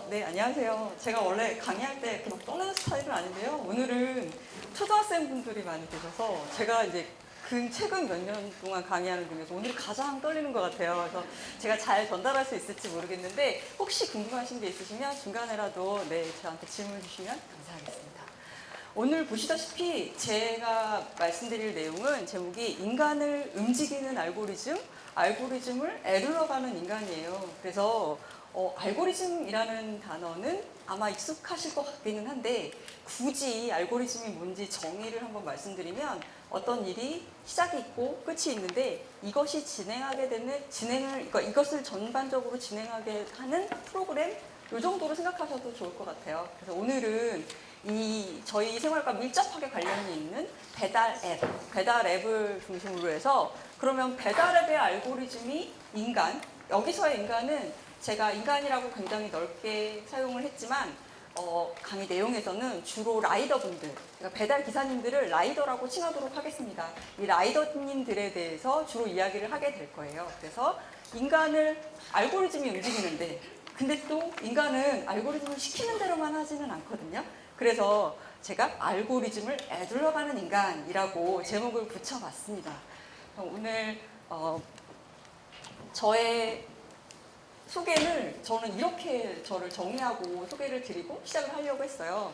네, 안녕하세요. 제가 원래 강의할 때 이렇게 막 떠는 스타일은 아닌데요. 오늘은 초등학생 분들이 많이 계셔서 제가 이제 최근 몇 년 동안 강의하는 중에서 오늘이 가장 떨리는 것 같아요. 그래서 제가 잘 전달할 수 있을지 모르겠는데 혹시 궁금하신 게 있으시면 중간에라도 저한테 질문 주시면 감사하겠습니다. 오늘 보시다시피 제가 말씀드릴 내용은 제목이 인간을 움직이는 알고리즘을 에둘러가는 인간이에요. 그래서 알고리즘이라는 단어는 아마 익숙하실 것 같기는 한데 굳이 알고리즘이 뭔지 정의를 한번 말씀드리면 어떤 일이 시작이 있고 끝이 있는데 이것이 그러니까 이것을 전반적으로 진행하게 하는 프로그램 이 정도로 생각하셔도 좋을 것 같아요. 그래서 오늘은 저희 생활과 밀접하게 관련이 있는 배달 앱을 중심으로 해서 그러면 배달 앱의 알고리즘이 여기서의 인간은 제가 인간이라고 굉장히 넓게 사용을 했지만 강의 내용에서는 주로 라이더분들, 그러니까 배달 기사님들을 라이더라고 칭하도록 하겠습니다. 이 라이더님들에 대해서 주로 이야기를 하게 될 거예요. 그래서 인간을 알고리즘이 움직이는데 근데 또 인간은 알고리즘을 시키는 대로만 하지는 않거든요. 그래서 제가 알고리즘을 에둘러가는 인간이라고 제목을 붙여봤습니다. 오늘 저의 소개를 저는 이렇게 저를 정의하고 소개를 드리고 시작을 하려고 했어요.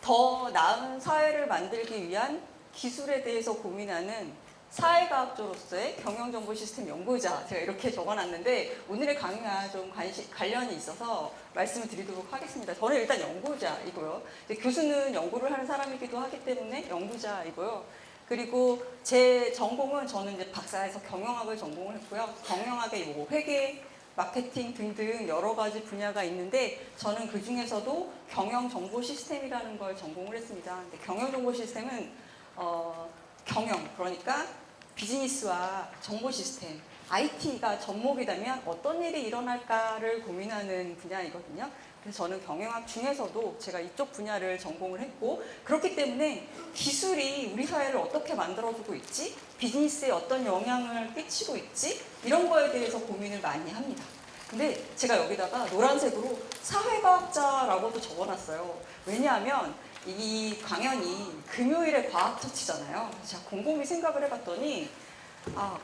더 나은 사회를 만들기 위한 기술에 대해서 고민하는 사회과학자로서의 경영정보 시스템 연구자, 제가 이렇게 적어놨는데 오늘의 강의와 좀 관련이 있어서 말씀을 드리도록 하겠습니다. 저는 일단 연구자이고요. 교수는 연구를 하는 사람이기도 하기 때문에 연구자이고요. 그리고 제 전공은 저는 이제 박사에서 경영학을 전공을 했고요. 경영학의 뭐 회계, 마케팅 등등 여러 가지 분야가 있는데 저는 그 중에서도 경영정보 시스템이라는 걸 전공을 했습니다. 근데 경영정보 시스템은 그러니까 비즈니스와 정보 시스템, IT가 접목이되면 어떤 일이 일어날까를 고민하는 분야이거든요. 그래서 저는 경영학 중에서도 제가 이쪽 분야를 전공을 했고 그렇기 때문에 기술이 우리 사회를 어떻게 만들어주고 있지? 비즈니스에 어떤 영향을 끼치고 있지? 이런 거에 대해서 고민을 많이 합니다. 근데 제가 여기다가 노란색으로 사회과학자라고도 적어놨어요. 왜냐하면 이 강연이 금요일에 과학 터치잖아요. 제가 곰곰이 생각을 해봤더니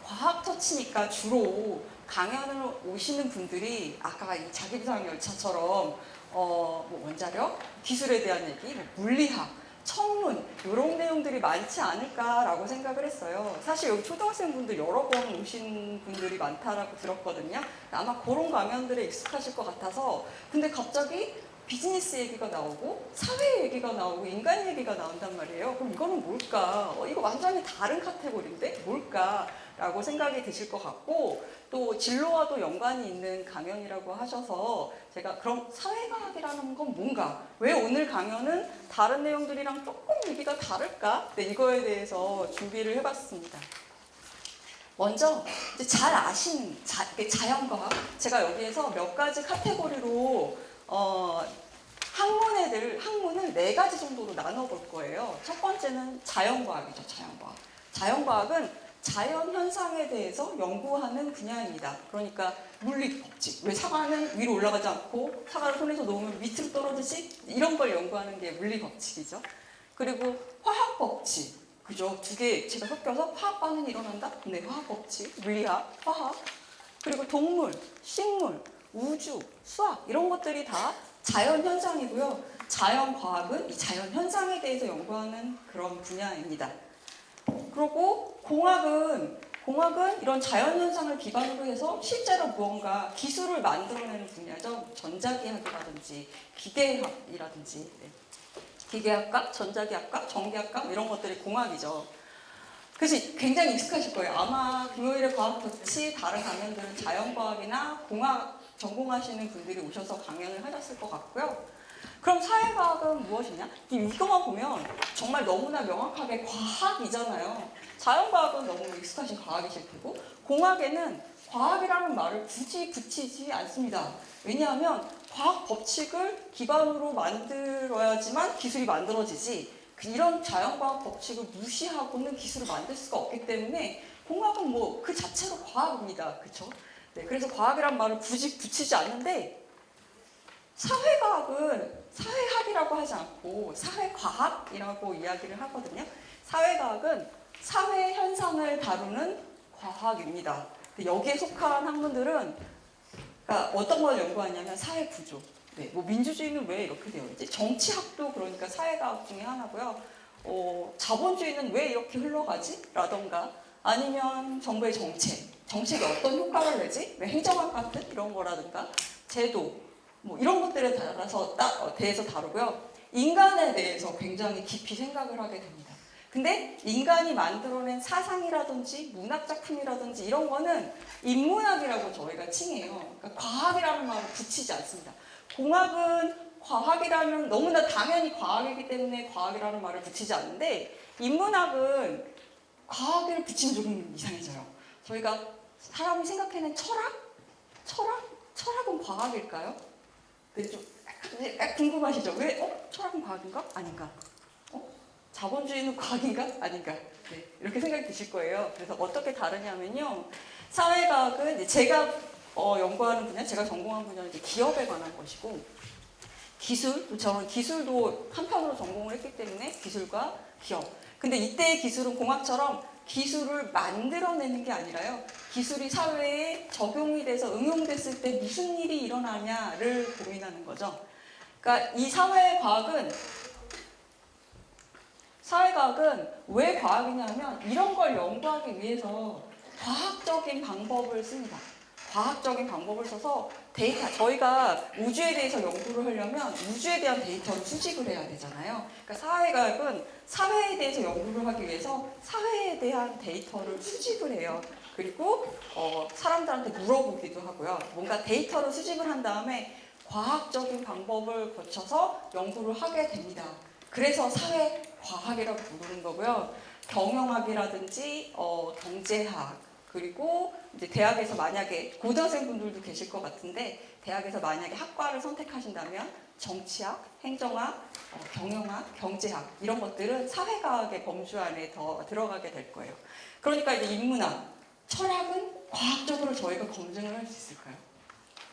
과학 터치니까 주로 강연을 오시는 분들이 아까 이 자기비상 열차처럼 뭐 원자력, 기술에 대한 얘기, 뭐 물리학, 청문 이런 내용들이 많지 않을까라고 생각을 했어요. 사실 여기 초등학생분들 여러 번 오신 분들이 많다라고 들었거든요. 아마 그런 강연들에 익숙하실 것 같아서 근데 갑자기 비즈니스 얘기가 나오고 사회 얘기가 나오고 인간 얘기가 나온단 말이에요. 그럼 이거는 뭘까? 이거 완전히 다른 카테고리인데 뭘까? 라고 생각이 드실 것 같고 또 진로와도 연관이 있는 강연이라고 하셔서 제가 그럼 사회과학이라는 건 뭔가? 왜 오늘 강연은 다른 내용들이랑 조금 얘기가 다를까? 이거에 대해서 준비를 해봤습니다. 먼저 이제 잘 아시는 자연과학, 제가 여기에서 몇 가지 카테고리로 학문을 4가지 정도로 나눠볼 거예요. 첫 번째는 자연과학이죠. 자연과학은 자연 현상에 대해서 연구하는 분야입니다. 그러니까 물리 법칙, 왜 사과는 위로 올라가지 않고 사과를 손에서 놓으면 밑으로 떨어지지? 이런 걸 연구하는 게 물리 법칙이죠. 그리고 화학 법칙, 그죠? 2개 제가 섞여서 화학 반응이 일어난다? 네, 화학 법칙, 물리학, 화학. 그리고 동물, 식물, 우주, 수학 이런 것들이 다 자연 현상이고요. 자연과학은 이 자연 현상에 대해서 연구하는 그런 분야입니다. 그리고 공학은 이런 자연 현상을 기반으로 해서 실제로 무언가 기술을 만들어내는 분야죠. 전자기학이라든지 기계학이라든지 기계학과, 전자기학과, 전기학과 이런 것들이 공학이죠. 그래서 굉장히 익숙하실 거예요. 아마 금요일에 과학 터치 다른 강연들은 자연과학이나 공학 전공하시는 분들이 오셔서 강연을 하셨을 것 같고요. 그럼 사회과학은 무엇이냐? 이거만 보면 정말 너무나 명확하게 과학이잖아요. 자연과학은 너무 익숙하신 과학이실 테고 공학에는 과학이라는 말을 굳이 붙이지 않습니다. 왜냐하면 과학 법칙을 기반으로 만들어야지만 기술이 만들어지지 이런 자연과학 법칙을 무시하고는 기술을 만들 수가 없기 때문에 공학은 뭐 그 자체로 과학입니다. 그렇죠? 네, 그래서 과학이란 말을 굳이 붙이지 않는데 사회과학은 사회학이라고 하지 않고 사회과학이라고 이야기를 하거든요. 사회과학은 사회 현상을 다루는 과학입니다. 여기에 속한 학문들은 그러니까 어떤 걸 연구하냐면 사회 구조. 네, 뭐 민주주의는 왜 이렇게 되어 있지? 정치학도 그러니까 사회과학 중에 하나고요. 자본주의는 왜 이렇게 흘러가지? 라던가 아니면 정부의 정책이 어떤 효과를 내지? 왜 행정학 같은 이런 거라든가 제도 뭐 이런 것들에 대해서 다루고요. 인간에 대해서 굉장히 깊이 생각을 하게 됩니다. 근데 인간이 만들어낸 사상이라든지 문학작품이라든지 이런 거는 인문학이라고 저희가 칭해요. 그러니까 과학이라는 말을 붙이지 않습니다. 공학은 과학이라면 너무나 당연히 과학이기 때문에 과학이라는 말을 붙이지 않는데 인문학은 과학을 붙이면 조금 이상해져요. 저희가 사람이 생각해낸 철학은 과학일까요? 네, 좀 약간 궁금하시죠? 왜? 철학은 과학인가? 아닌가? 자본주의는 과학인가? 아닌가? 네, 이렇게 생각이 드실 거예요. 그래서 어떻게 다르냐면요. 사회과학은 이제 제가 연구하는 분야, 제가 전공한 분야는 이제 기업에 관한 것이고, 저는 기술도 한편으로 전공을 했기 때문에 기술과 기업. 근데 이때의 기술은 공학처럼 기술을 만들어내는 게 아니라요. 기술이 사회에 적용이 돼서 응용됐을 때 무슨 일이 일어나냐를 고민하는 거죠. 그러니까 이 사회과학은 왜 과학이냐면 이런 걸 연구하기 위해서 과학적인 방법을 씁니다. 과학적인 방법을 써서 저희가 우주에 대해서 연구를 하려면 우주에 대한 데이터를 수집을 해야 되잖아요. 그러니까 사회과학은 사회에 대해서 연구를 하기 위해서 사회에 대한 데이터를 수집을 해요. 그리고 사람들한테 물어보기도 하고요. 뭔가 데이터를 수집을 한 다음에 과학적인 방법을 거쳐서 연구를 하게 됩니다. 그래서 사회과학이라고 부르는 거고요. 경영학이라든지 경제학 그리고 이제 대학에서 만약에 고등학생 분들도 계실 것 같은데 대학에서 만약에 학과를 선택하신다면 정치학, 행정학, 경영학, 경제학 이런 것들은 사회과학의 범주 안에 더 들어가게 될 거예요. 그러니까 이제 인문학, 철학은 과학적으로 저희가 검증을 할 수 있을까요?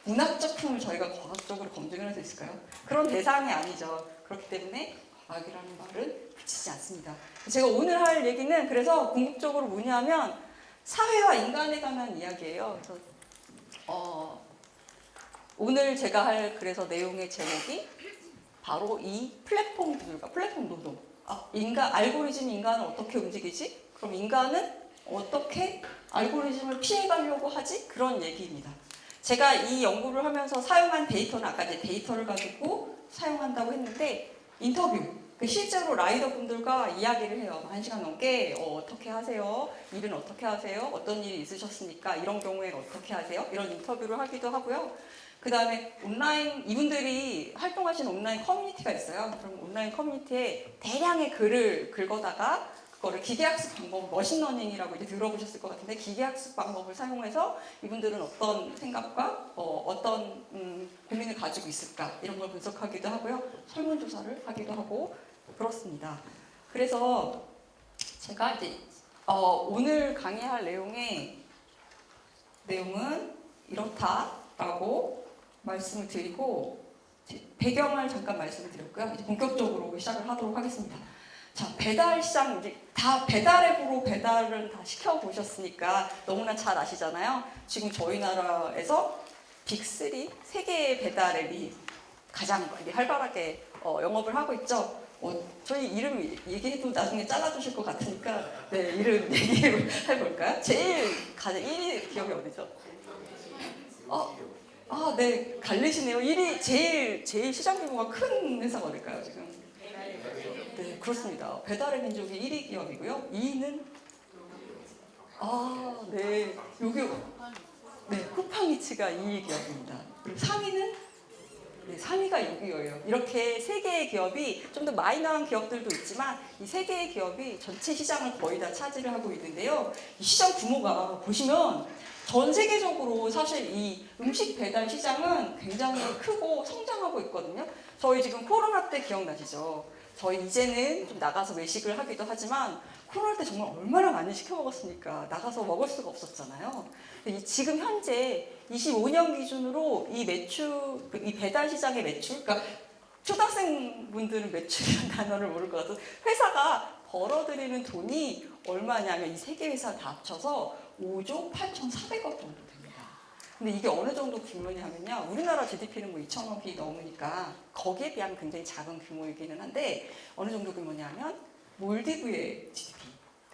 문학 작품을 저희가 과학적으로 검증을 할 수 있을까요? 그런 대상이 아니죠. 그렇기 때문에 과학이라는 말은 붙이지 않습니다. 제가 오늘 할 얘기는 그래서 궁극적으로 뭐냐면 사회와 인간에 관한 이야기예요. 그래서 오늘 제가 할 그래서 내용의 제목이 바로 이 플랫폼 기술과 플랫폼 노동. 알고리즘이 인간을 어떻게 움직이지? 그럼 인간은 어떻게 알고리즘을 피해가려고 하지? 그런 얘기입니다. 제가 이 연구를 하면서 사용한 데이터는 아까 이제 데이터를 가지고 사용한다고 했는데 인터뷰. 실제로 라이더분들과 이야기를 해요. 1시간 넘게 어떻게 하세요? 일은 어떻게 하세요? 어떤 일이 있으셨습니까? 이런 경우에 어떻게 하세요? 이런 인터뷰를 하기도 하고요. 그 다음에 이분들이 활동하시는 온라인 커뮤니티가 있어요. 그럼 온라인 커뮤니티에 대량의 글을 긁어다가 그거를 기계학습 방법, 머신러닝이라고 이제 들어보셨을 것 같은데 기계학습 방법을 사용해서 이분들은 어떤 생각과 어떤 고민을 가지고 있을까 이런 걸 분석하기도 하고요. 설문조사를 하기도 하고 그렇습니다. 그래서 제가 이제 오늘 강의할 내용은 이렇다라고 말씀을 드리고 배경을 잠깐 말씀을 드렸고요. 이제 본격적으로 시작을 하도록 하겠습니다. 자, 배달 시장 이제 다 배달 앱으로 배달을 다 시켜보셨으니까 너무나 잘 아시잖아요. 지금 저희 나라에서 빅3 세 개의 배달 앱이 가장 활발하게 영업을 하고 있죠. 저희 이름 얘기해도 나중에 잘라주실 것 같으니까 네, 이름 얘기해볼까요? 가장 1위 기업이 어디죠? 네, 갈리시네요. 1위 제일 시장 규모가 큰 회사가 어딜까요, 지금? 네, 그렇습니다. 배달의 민족이 1위 기업이고요. 2위는 네, 쿠팡이츠가 2위 기업입니다. 그리고 3위는 3위가 요기요예요. 이렇게 세 개의 기업이 좀 더 마이너한 기업들도 있지만 이 세 개의 기업이 전체 시장을 거의 다 차지를 하고 있는데요. 이 시장 규모가 보시면 전 세계적으로 사실 이 음식 배달 시장은 굉장히 크고 성장하고 있거든요. 저희 지금 코로나 때 기억나시죠? 저희 이제는 좀 나가서 외식을 하기도 하지만 코로나 때 정말 얼마나 많이 시켜 먹었으니까 나가서 먹을 수가 없었잖아요. 지금 현재 25년 기준으로 이 매출, 이 배달 시장의 매출, 그러니까 초등학생분들은 매출이라는 단어를 모를 것 같아서 회사가 벌어들이는 돈이 얼마냐면 이 세 개 회사 다 합쳐서 5조 8,400억 정도 됩니다. 근데 이게 어느 정도 규모냐면요. 우리나라 GDP는 뭐 2천억이 넘으니까 거기에 비하면 굉장히 작은 규모이기는 한데 어느 정도 규모냐면 몰디브의 GDP,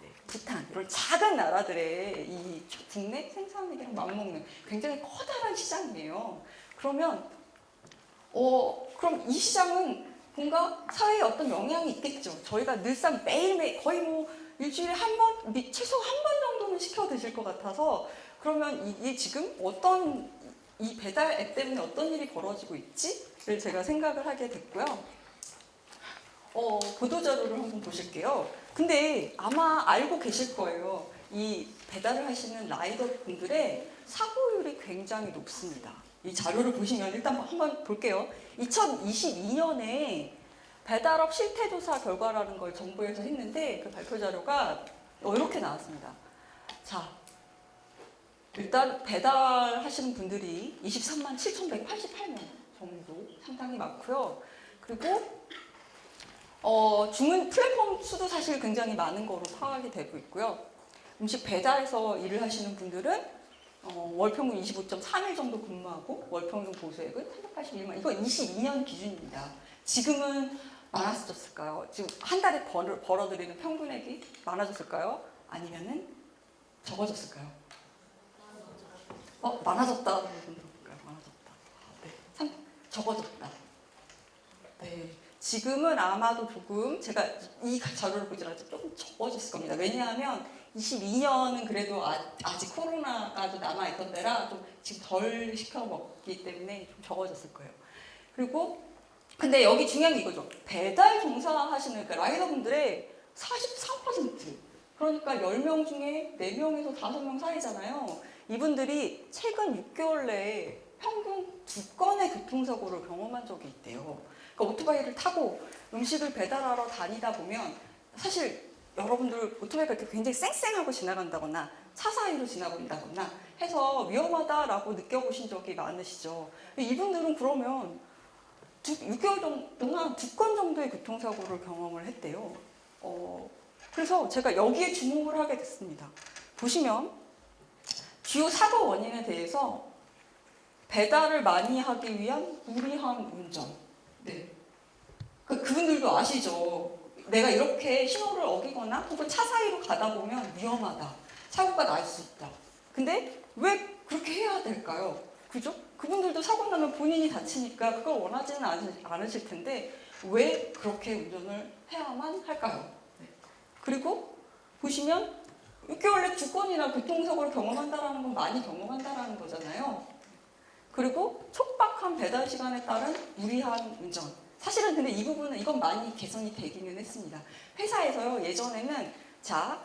네, 부탄 이런 작은 나라들의 이 국내 생산액이랑 맞먹는 굉장히 커다란 시장이에요. 그러면 그럼 이 시장은 뭔가 사회에 어떤 영향이 있겠죠. 저희가 늘상 매일매일 거의 뭐 일주일에 한 번, 최소 한 번 정도는 시켜 드실 것 같아서 그러면 이게 지금 어떤 이 배달 앱 때문에 어떤 일이 벌어지고 있지를 제가 생각을 하게 됐고요. 보도자료를 한번 보실게요. 근데 아마 알고 계실 거예요. 이 배달을 하시는 라이더 분들의 사고율이 굉장히 높습니다. 이 자료를 보시면 일단 한번 볼게요. 2022년에 배달업 실태조사 결과라는 걸 정부에서 했는데 그 발표 자료가 이렇게 나왔습니다. 자, 일단 배달하시는 분들이 23만 7,188명 정도 상당히 많고요. 그리고 주문 플랫폼 수도 사실 굉장히 많은 거로 파악이 되고 있고요. 음식 배달에서 일을 하시는 분들은 월평균 25.3일 정도 근무하고 월평균 보수액은 381만. 이거 22년 기준입니다. 지금은 많아졌을까요? 지금 한 달에 벌어들이는 평균액이 많아졌을까요? 아니면은 적어졌을까요? 많아졌다. 많아졌다. 네, 적어졌다. 네. 지금은 아마도 조금 제가 이 자료를 보지 않아서 조금 적어졌을 겁니다. 왜냐하면 22년은 그래도 아직 코로나가 좀 남아있던 데라 좀 지금 덜 시켜 먹기 때문에 좀 적어졌을 거예요. 그리고 근데 여기 중요한 게 이거죠. 배달 종사하시는 그러니까 라이더분들의 43%, 그러니까 10명 중에 4명에서 5명 사이잖아요. 이분들이 최근 6개월 내에 평균 2건의 교통사고를 경험한 적이 있대요. 그러니까 오토바이를 타고 음식을 배달하러 다니다 보면 사실 여러분들 오토바이가 이렇게 굉장히 쌩쌩하고 지나간다거나 차 사이로 지나간다거나 해서 위험하다라고 느껴보신 적이 많으시죠. 이분들은 그러면 6개월 동안 2건 정도의 교통사고를 경험을 했대요. 그래서 제가 여기에 주목을 하게 됐습니다. 보시면 주요 사고 원인에 대해서 배달을 많이 하기 위한 무리한 운전. 네. 그분들도 아시죠? 내가 이렇게 신호를 어기거나 혹은 차 사이로 가다 보면 위험하다. 사고가 날 수 있다. 근데 왜 그렇게 해야 될까요? 그죠? 그분들도 사고 나면 본인이 다치니까 그걸 원하지는 않으실 텐데 왜 그렇게 운전을 해야만 할까요? 네. 그리고 보시면 6개월 내 2건이나 교통사고를 경험한다는 건 많이 경험한다는 거잖아요. 그리고 촉박한 배달 시간에 따른 무리한 운전. 사실은 근데 이 부분은 이건 많이 개선이 되기는 했습니다. 회사에서요, 예전에는 자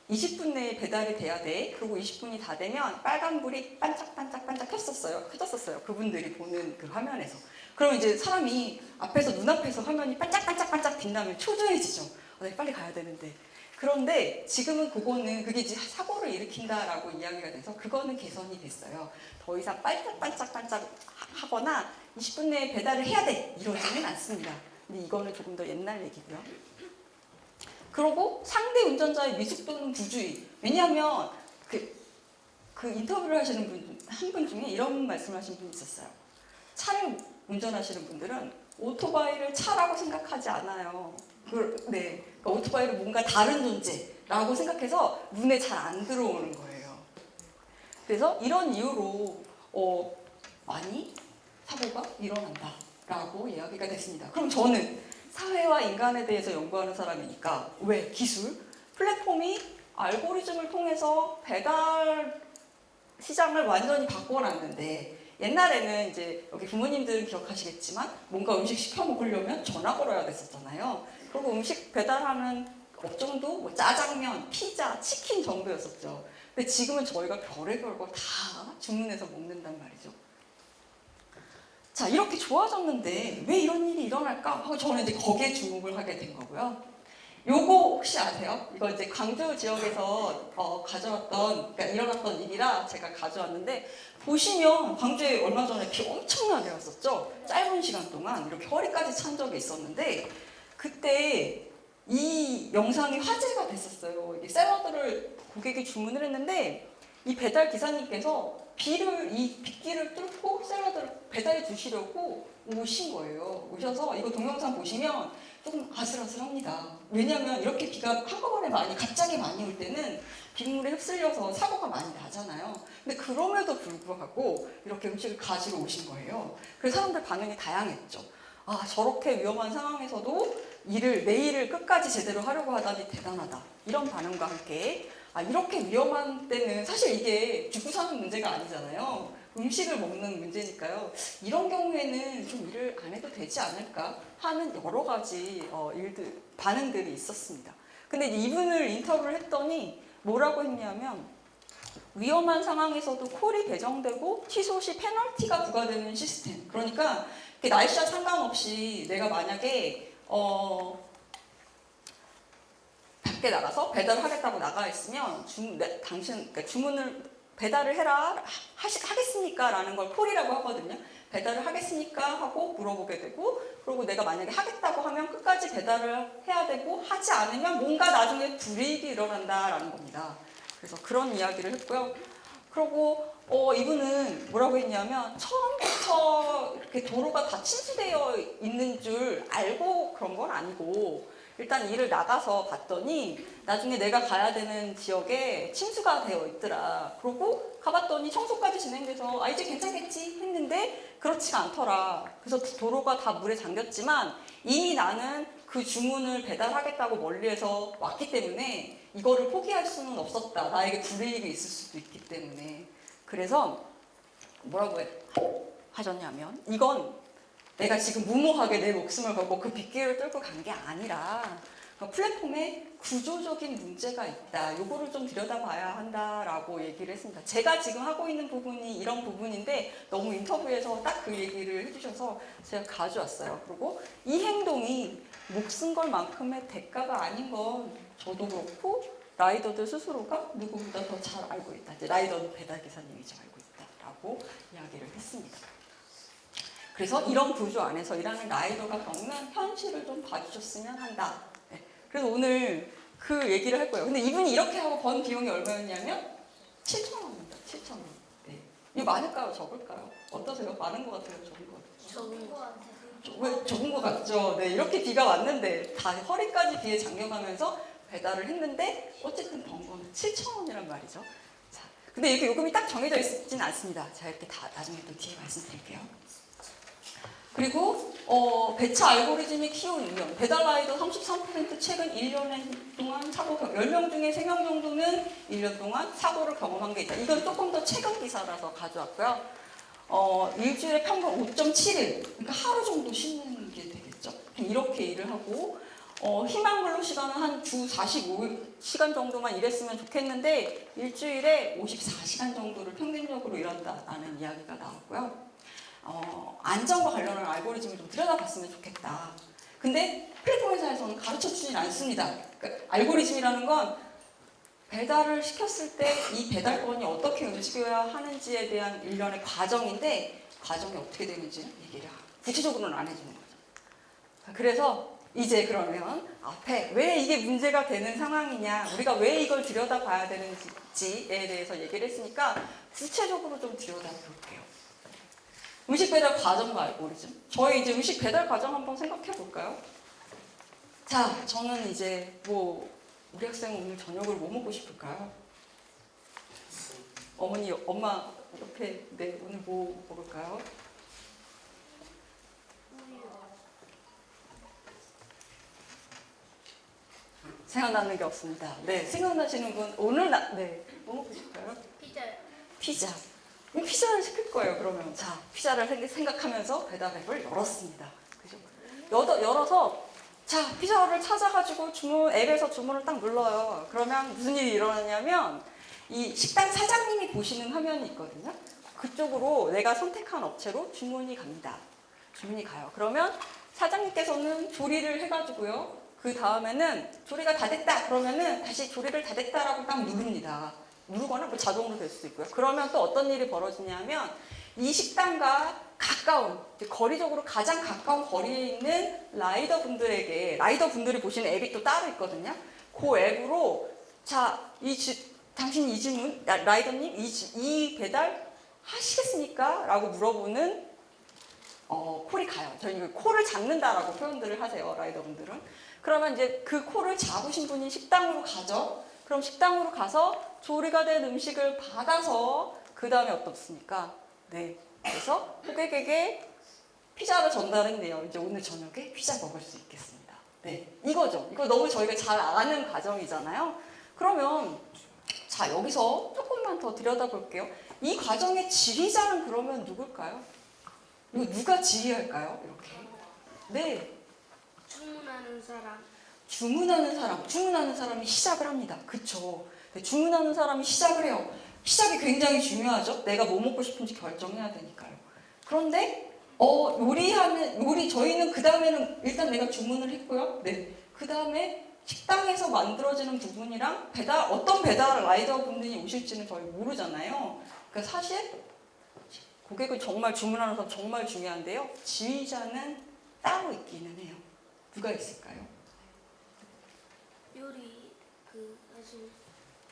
20분 내에 배달이 돼야 돼. 그리고 20분이 다 되면 빨간불이 반짝반짝반짝 켜졌었어요. 그분들이 보는 그 화면에서. 그럼 이제 사람이 앞에서 눈앞에서 화면이 반짝반짝반짝 빛나면 초조해지죠. 빨리 가야 되는데. 그런데 지금은 그게 이제 사고를 일으킨다라고 이야기가 돼서 그거는 개선이 됐어요. 더 이상 반짝반짝반짝 하거나 20분 내에 배달을 해야 돼 이러지는 않습니다. 근데 이거는 조금 더 옛날 얘기고요. 그리고 상대 운전자의 미숙도는 부주의. 왜냐하면 그 인터뷰를 하시는 한 분 중에 이런 말씀을 하신 분이 있었어요. 차를 운전하시는 분들은 오토바이를 차라고 생각하지 않아요. 네, 그러니까 오토바이를 뭔가 다른 존재라고 생각해서 눈에 잘 안 들어오는 거예요. 그래서 이런 이유로 많이 사고가 일어난다라고 이야기가 됐습니다. 그럼 저는 사회와 인간에 대해서 연구하는 사람이니까 왜 기술, 플랫폼이 알고리즘을 통해서 배달 시장을 완전히 바꿔놨는데 옛날에는 이제 여기 부모님들은 기억하시겠지만 뭔가 음식 시켜 먹으려면 전화 걸어야 됐었잖아요. 그리고 음식 배달하는 업종도 뭐 짜장면, 피자, 치킨 정도였었죠. 근데 지금은 저희가 별의별 거 다 주문해서 먹는단 말이죠. 자, 이렇게 좋아졌는데 왜 이런 일이 일어날까 하고 저는 이제 거기에 주목을 하게 된 거고요. 요거 혹시 아세요? 이거 이제 광주 지역에서 가져왔던, 그러니까 일어났던 일이라 제가 가져왔는데, 보시면 광주에 얼마 전에 비 엄청나게 왔었죠? 짧은 시간 동안 이렇게 허리까지 찬 적이 있었는데, 그때 이 영상이 화제가 됐었어요. 이게 샐러드를 고객이 주문을 했는데, 이 배달 기사님께서 이 빗길을 뚫고 샐러드를 배달해 주시려고 오신 거예요. 오셔서 이거 동영상 보시면 조금 아슬아슬합니다. 왜냐면 이렇게 비가 한꺼번에 갑자기 많이 올 때는 빗물에 휩쓸려서 사고가 많이 나잖아요. 근데 그럼에도 불구하고 이렇게 음식을 가지고 오신 거예요. 그래서 사람들 반응이 다양했죠. 아, 저렇게 위험한 상황에서도 내 일을 끝까지 제대로 하려고 하다니 대단하다. 이런 반응과 함께 이렇게 위험한 때는 사실 이게 죽고 사는 문제가 아니잖아요. 음식을 먹는 문제니까요. 이런 경우에는 좀 일을 안 해도 되지 않을까 하는 여러 가지 반응들이 있었습니다. 근데 이분을 인터뷰를 했더니 뭐라고 했냐면, 위험한 상황에서도 콜이 배정되고 취소 시 페널티가 부과되는 시스템. 그러니까 날씨와 상관없이 내가 만약에 밖에 나가서 배달을 하겠다고 나가 있으면 그러니까 주문을 배달을 하겠습니까? 라는 걸 콜이라고 하거든요. 배달을 하겠습니까? 하고 물어보게 되고, 그리고 내가 만약에 하겠다고 하면 끝까지 배달을 해야 되고, 하지 않으면 뭔가 나중에 불이익이 일어난다라는 겁니다. 그래서 그런 이야기를 했고요. 그리고 이분은 뭐라고 했냐면, 처음부터 이렇게 도로가 다 침수되어 있는 줄 알고 그런 건 아니고, 일단 일을 나가서 봤더니 나중에 내가 가야 되는 지역에 침수가 되어 있더라. 그러고 가봤더니 청소까지 진행돼서 이제 괜찮겠지 했는데 그렇지가 않더라. 그래서 도로가 다 물에 잠겼지만 이미 나는 그 주문을 배달하겠다고 멀리에서 왔기 때문에 이거를 포기할 수는 없었다. 나에게 불이익이 있을 수도 있기 때문에. 그래서 뭐라고 하셨냐면, 이건 내가 지금 무모하게 내 목숨을 걸고 그 빗길을 뚫고 간 게 아니라 플랫폼에 구조적인 문제가 있다. 요거를 좀 들여다봐야 한다라고 얘기를 했습니다. 제가 지금 하고 있는 부분이 이런 부분인데 너무 인터뷰에서 딱 그 얘기를 해주셔서 제가 가져왔어요. 그리고 이 행동이 목숨 걸 만큼의 대가가 아닌 건 저도 그렇고 라이더들 스스로가 누구보다 더 잘 알고 있다. 이제 라이더는 배달기사님이 잘 알고 있다라고 이야기를 했습니다. 그래서 이런 구조 안에서 일하는 라이더가 겪는 현실을 좀 봐주셨으면 한다. 네. 그래서 오늘 그 얘기를 할 거예요. 근데 이분이 이렇게 하고 번 비용이 얼마였냐면 7,000원입니다. 7,000원. 네. 이거 많을까요? 적을까요? 어떠세요? 많은 것 같아요? 적은 것 같아요? 적은 거 같아요. 왜 적은 것 같죠? 네. 이렇게 비가 왔는데 다 허리까지 비에 잠겨가면서 배달을 했는데 어쨌든 번 거는 7,000원이란 말이죠. 자, 근데 이렇게 요금이 딱 정해져 있진 않습니다. 제가 이렇게 다 나중에 또 뒤에 말씀드릴게요. 그리고 배차 알고리즘이 키운 인연, 배달라이더 33% 최근 1년 동안 사고 10명 중에 3명 정도는 1년 동안 사고를 경험한 게 있다. 이건 조금 더 최근 기사라서 가져왔고요. 일주일에 평균 5.7일, 그러니까 하루 정도 쉬는 게 되겠죠. 이렇게 일을 하고 희망 근로 시간은 한 주 45시간 정도만 일했으면 좋겠는데 일주일에 54시간 정도를 평균적으로 일한다라는 이야기가 나왔고요. 안전과 관련한 알고리즘을 좀 들여다봤으면 좋겠다. 근데 플랫폼 회사에서는 가르쳐주진 않습니다. 그러니까 알고리즘이라는 건 배달을 시켰을 때 이 배달건이 어떻게 움직여야 하는지에 대한 일련의 과정인데 과정이 어떻게 되는지는 얘기를 구체적으로는 안 해주는 거죠. 그래서 이제 그러면 앞에 왜 이게 문제가 되는 상황이냐, 우리가 왜 이걸 들여다봐야 되는지에 대해서 얘기를 했으니까 구체적으로 좀 들여다볼게요. 음식 배달 과정과 알고리즘. 저희 이제 음식 배달 과정 한번 생각해 볼까요? 자, 저는 이제 우리 학생은 오늘 저녁을 뭐 먹고 싶을까요? 엄마 옆에 오늘 뭐 먹을까요? 생각나는 게 없습니다. 네, 생각나시는 분 오늘 뭐 먹고 싶을까요? 피자요. 피자. 피자를 시킬 거예요. 그러면 자, 피자를 생각하면서 배달 앱을 열었습니다. 그죠? 열어서 자, 피자를 찾아가지고 앱에서 주문을 딱 눌러요. 그러면 무슨 일이 일어나냐면 이 식당 사장님이 보시는 화면이 있거든요. 그쪽으로 내가 선택한 업체로 주문이 갑니다. 주문이 가요. 그러면 사장님께서는 조리를 해가지고요. 그 다음에는 조리가 다 됐다 그러면은 다시 조리를 다 됐다라고 딱 누릅니다. 누르거나 뭐 자동으로 될 수도 있고요. 그러면 또 어떤 일이 벌어지냐면 이 식당과 가까운 거리적으로 가장 가까운 거리에 있는 라이더분들에게 라이더분들이 보시는 앱이 또 따로 있거든요. 그 앱으로 자, 당신 이 질문 라이더님 이 배달 하시겠습니까? 라고 물어보는 콜이 가요. 저희는 콜을 잡는다라고 표현들을 하세요. 라이더분들은. 그러면 이제 그 콜을 잡으신 분이 식당으로 가죠. 그럼 식당으로 가서 조리가 된 음식을 받아서 그 다음에 어떻습니까? 네. 그래서 고객에게 피자를 전달했네요. 이제 오늘 저녁에 피자 먹을 수 있겠습니다. 네. 이거죠. 이거 너무 저희가 잘 아는 과정이잖아요. 그러면 자, 여기서 조금만 더 들여다볼게요. 이 과정의 지휘자는 그러면 누굴까요? 이거 누가 지휘할까요? 이렇게. 네. 주문하는 사람이 시작을 합니다. 그쵸. 네, 주문하는 사람이 시작을 해요. 시작이 굉장히 중요하죠. 내가 뭐 먹고 싶은지 결정해야 되니까요. 그런데 저희는 그 다음에는 일단 내가 주문을 했고요. 네. 그 다음에 식당에서 만들어지는 부분이랑 어떤 배달 라이더 분들이 오실지는 저희 모르잖아요. 그러니까 사실 고객을 정말 주문하는 사람 정말 중요한데요. 지휘자는 따로 있기는 해요. 누가 있을까요? 요리 하시는.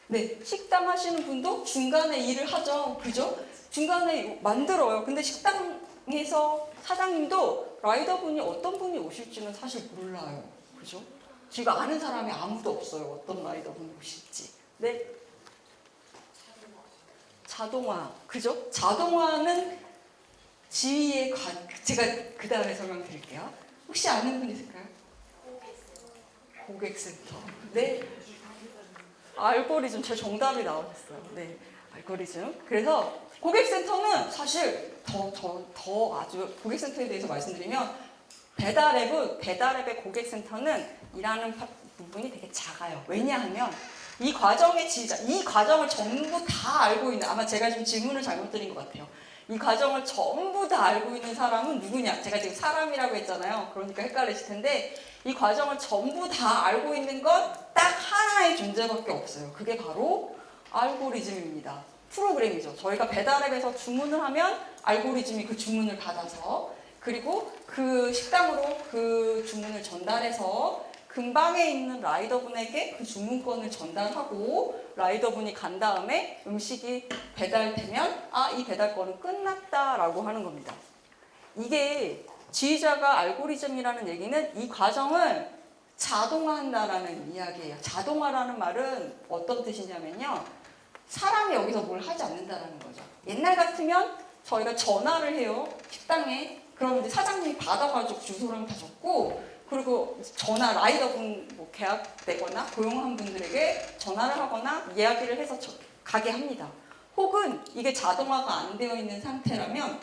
네, 식당 하시는 분도 중간에 일을 하죠. 그죠? 중간에 만들어요. 근데 식당에서 사장님도 라이더분이 어떤 분이 오실지는 사실 몰라요. 그죠? 지금 아는 사람이 아무도 없어요. 어떤 라이더분이 오실지. 네. 자동화. 그죠? 자동화는 지휘의 제가 그 다음에 설명드릴게요. 혹시 아는 분 있을까요? 고객센터. 네. 알고리즘, 제 정답이 나오셨어요. 네. 알고리즘. 그래서 고객센터는 사실 더 아주 고객센터에 대해서 말씀드리면 배달앱의 고객센터는 일하는 부분이 되게 작아요. 왜냐하면 이 과정의 지휘자, 이 과정을 전부 다 알고 있는, 아마 제가 지금 질문을 잘못 드린 것 같아요. 이 과정을 전부 다 알고 있는 사람은 누구냐? 제가 지금 사람이라고 했잖아요. 그러니까 헷갈리실 텐데 이 과정을 전부 다 알고 있는 것 딱 하나의 존재밖에 없어요. 그게 바로 알고리즘입니다. 프로그램이죠. 저희가 배달앱에서 주문을 하면 알고리즘이 그 주문을 받아서 그리고 그 식당으로 그 주문을 전달해서 근방에 있는 라이더분에게 그 주문권을 전달하고 라이더분이 간 다음에 음식이 배달되면 이 배달권은 끝났다라고 하는 겁니다. 이게 지휘자가 알고리즘이라는 얘기는 이 과정을 자동화한다라는 이야기예요. 자동화라는 말은 어떤 뜻이냐면요. 사람이 여기서 뭘 하지 않는다라는 거죠. 옛날 같으면 저희가 전화를 해요. 식당에. 그럼 이제 사장님이 받아가지고 주소랑 다 적고 그리고 라이더분 계약되거나 고용한 분들에게 전화를 하거나 이야기를 해서 가게 합니다. 혹은 이게 자동화가 안 되어 있는 상태라면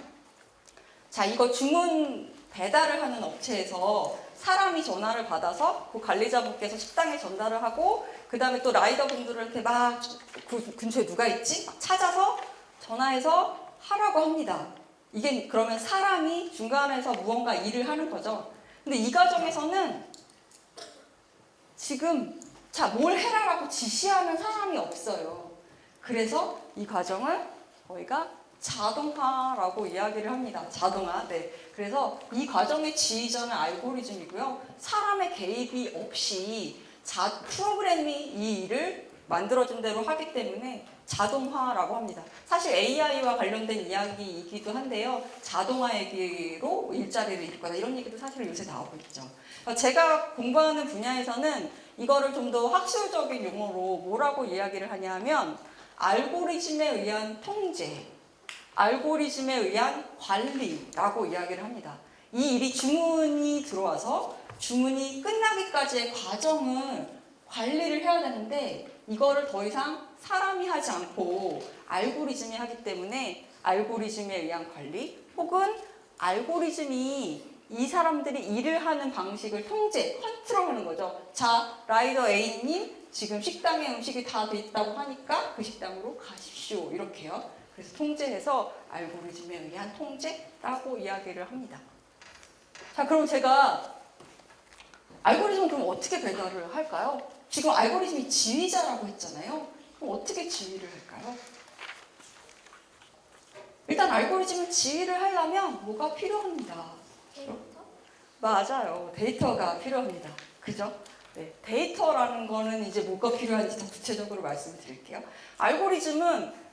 자, 이거 주문 배달을 하는 업체에서 사람이 전화를 받아서 그 관리자분께서 식당에 전달을 하고 그 다음에 또 라이더분들한테 막 그 근처에 누가 있지? 막 찾아서 전화해서 하라고 합니다. 이게 그러면 사람이 중간에서 무언가 일을 하는 거죠. 근데 이 과정에서는 지금 뭘 해라라고 지시하는 사람이 없어요. 그래서 이 과정을 저희가 자동화라고 이야기를 합니다. 자동화. 네. 그래서 이 과정의 지휘자는 알고리즘이고요. 사람의 개입이 없이 프로그램이 이 일을 만들어진 대로 하기 때문에 자동화라고 합니다. 사실 AI와 관련된 이야기이기도 한데요. 자동화 얘기로 일자리를 잃거나 이런 얘기도 사실 요새 나오고 있죠. 제가 공부하는 분야에서는 이거를 좀 더 학술적인 용어로 뭐라고 이야기를 하냐면 알고리즘에 의한 통제, 알고리즘에 의한 관리라고 이야기를 합니다. 이 일이 주문이 들어와서 주문이 끝나기까지의 과정을 관리를 해야 되는데 이거를 더 이상 사람이 하지 않고 알고리즘이 하기 때문에 알고리즘에 의한 관리 혹은 알고리즘이 이 사람들이 일을 하는 방식을 컨트롤하는 거죠. 자, 라이더 A님 지금 식당에 음식이 다 돼 있다고 하니까 그 식당으로 가십시오. 이렇게요. 그래서 통제해서 알고리즘에 의한 통제라고 이야기를 합니다. 자, 그럼 제가 알고리즘은 그럼 어떻게 배달을 할까요? 지금 알고리즘이 지휘자라고 했잖아요. 그럼 어떻게 지휘를 할까요? 일단 알고리즘을 지휘를 하려면 뭐가 필요합니다. 데이터? 맞아요. 데이터가 필요합니다. 그죠? 네, 데이터라는 거는 이제 뭐가 필요한지 더 구체적으로 말씀을 드릴게요. 알고리즘은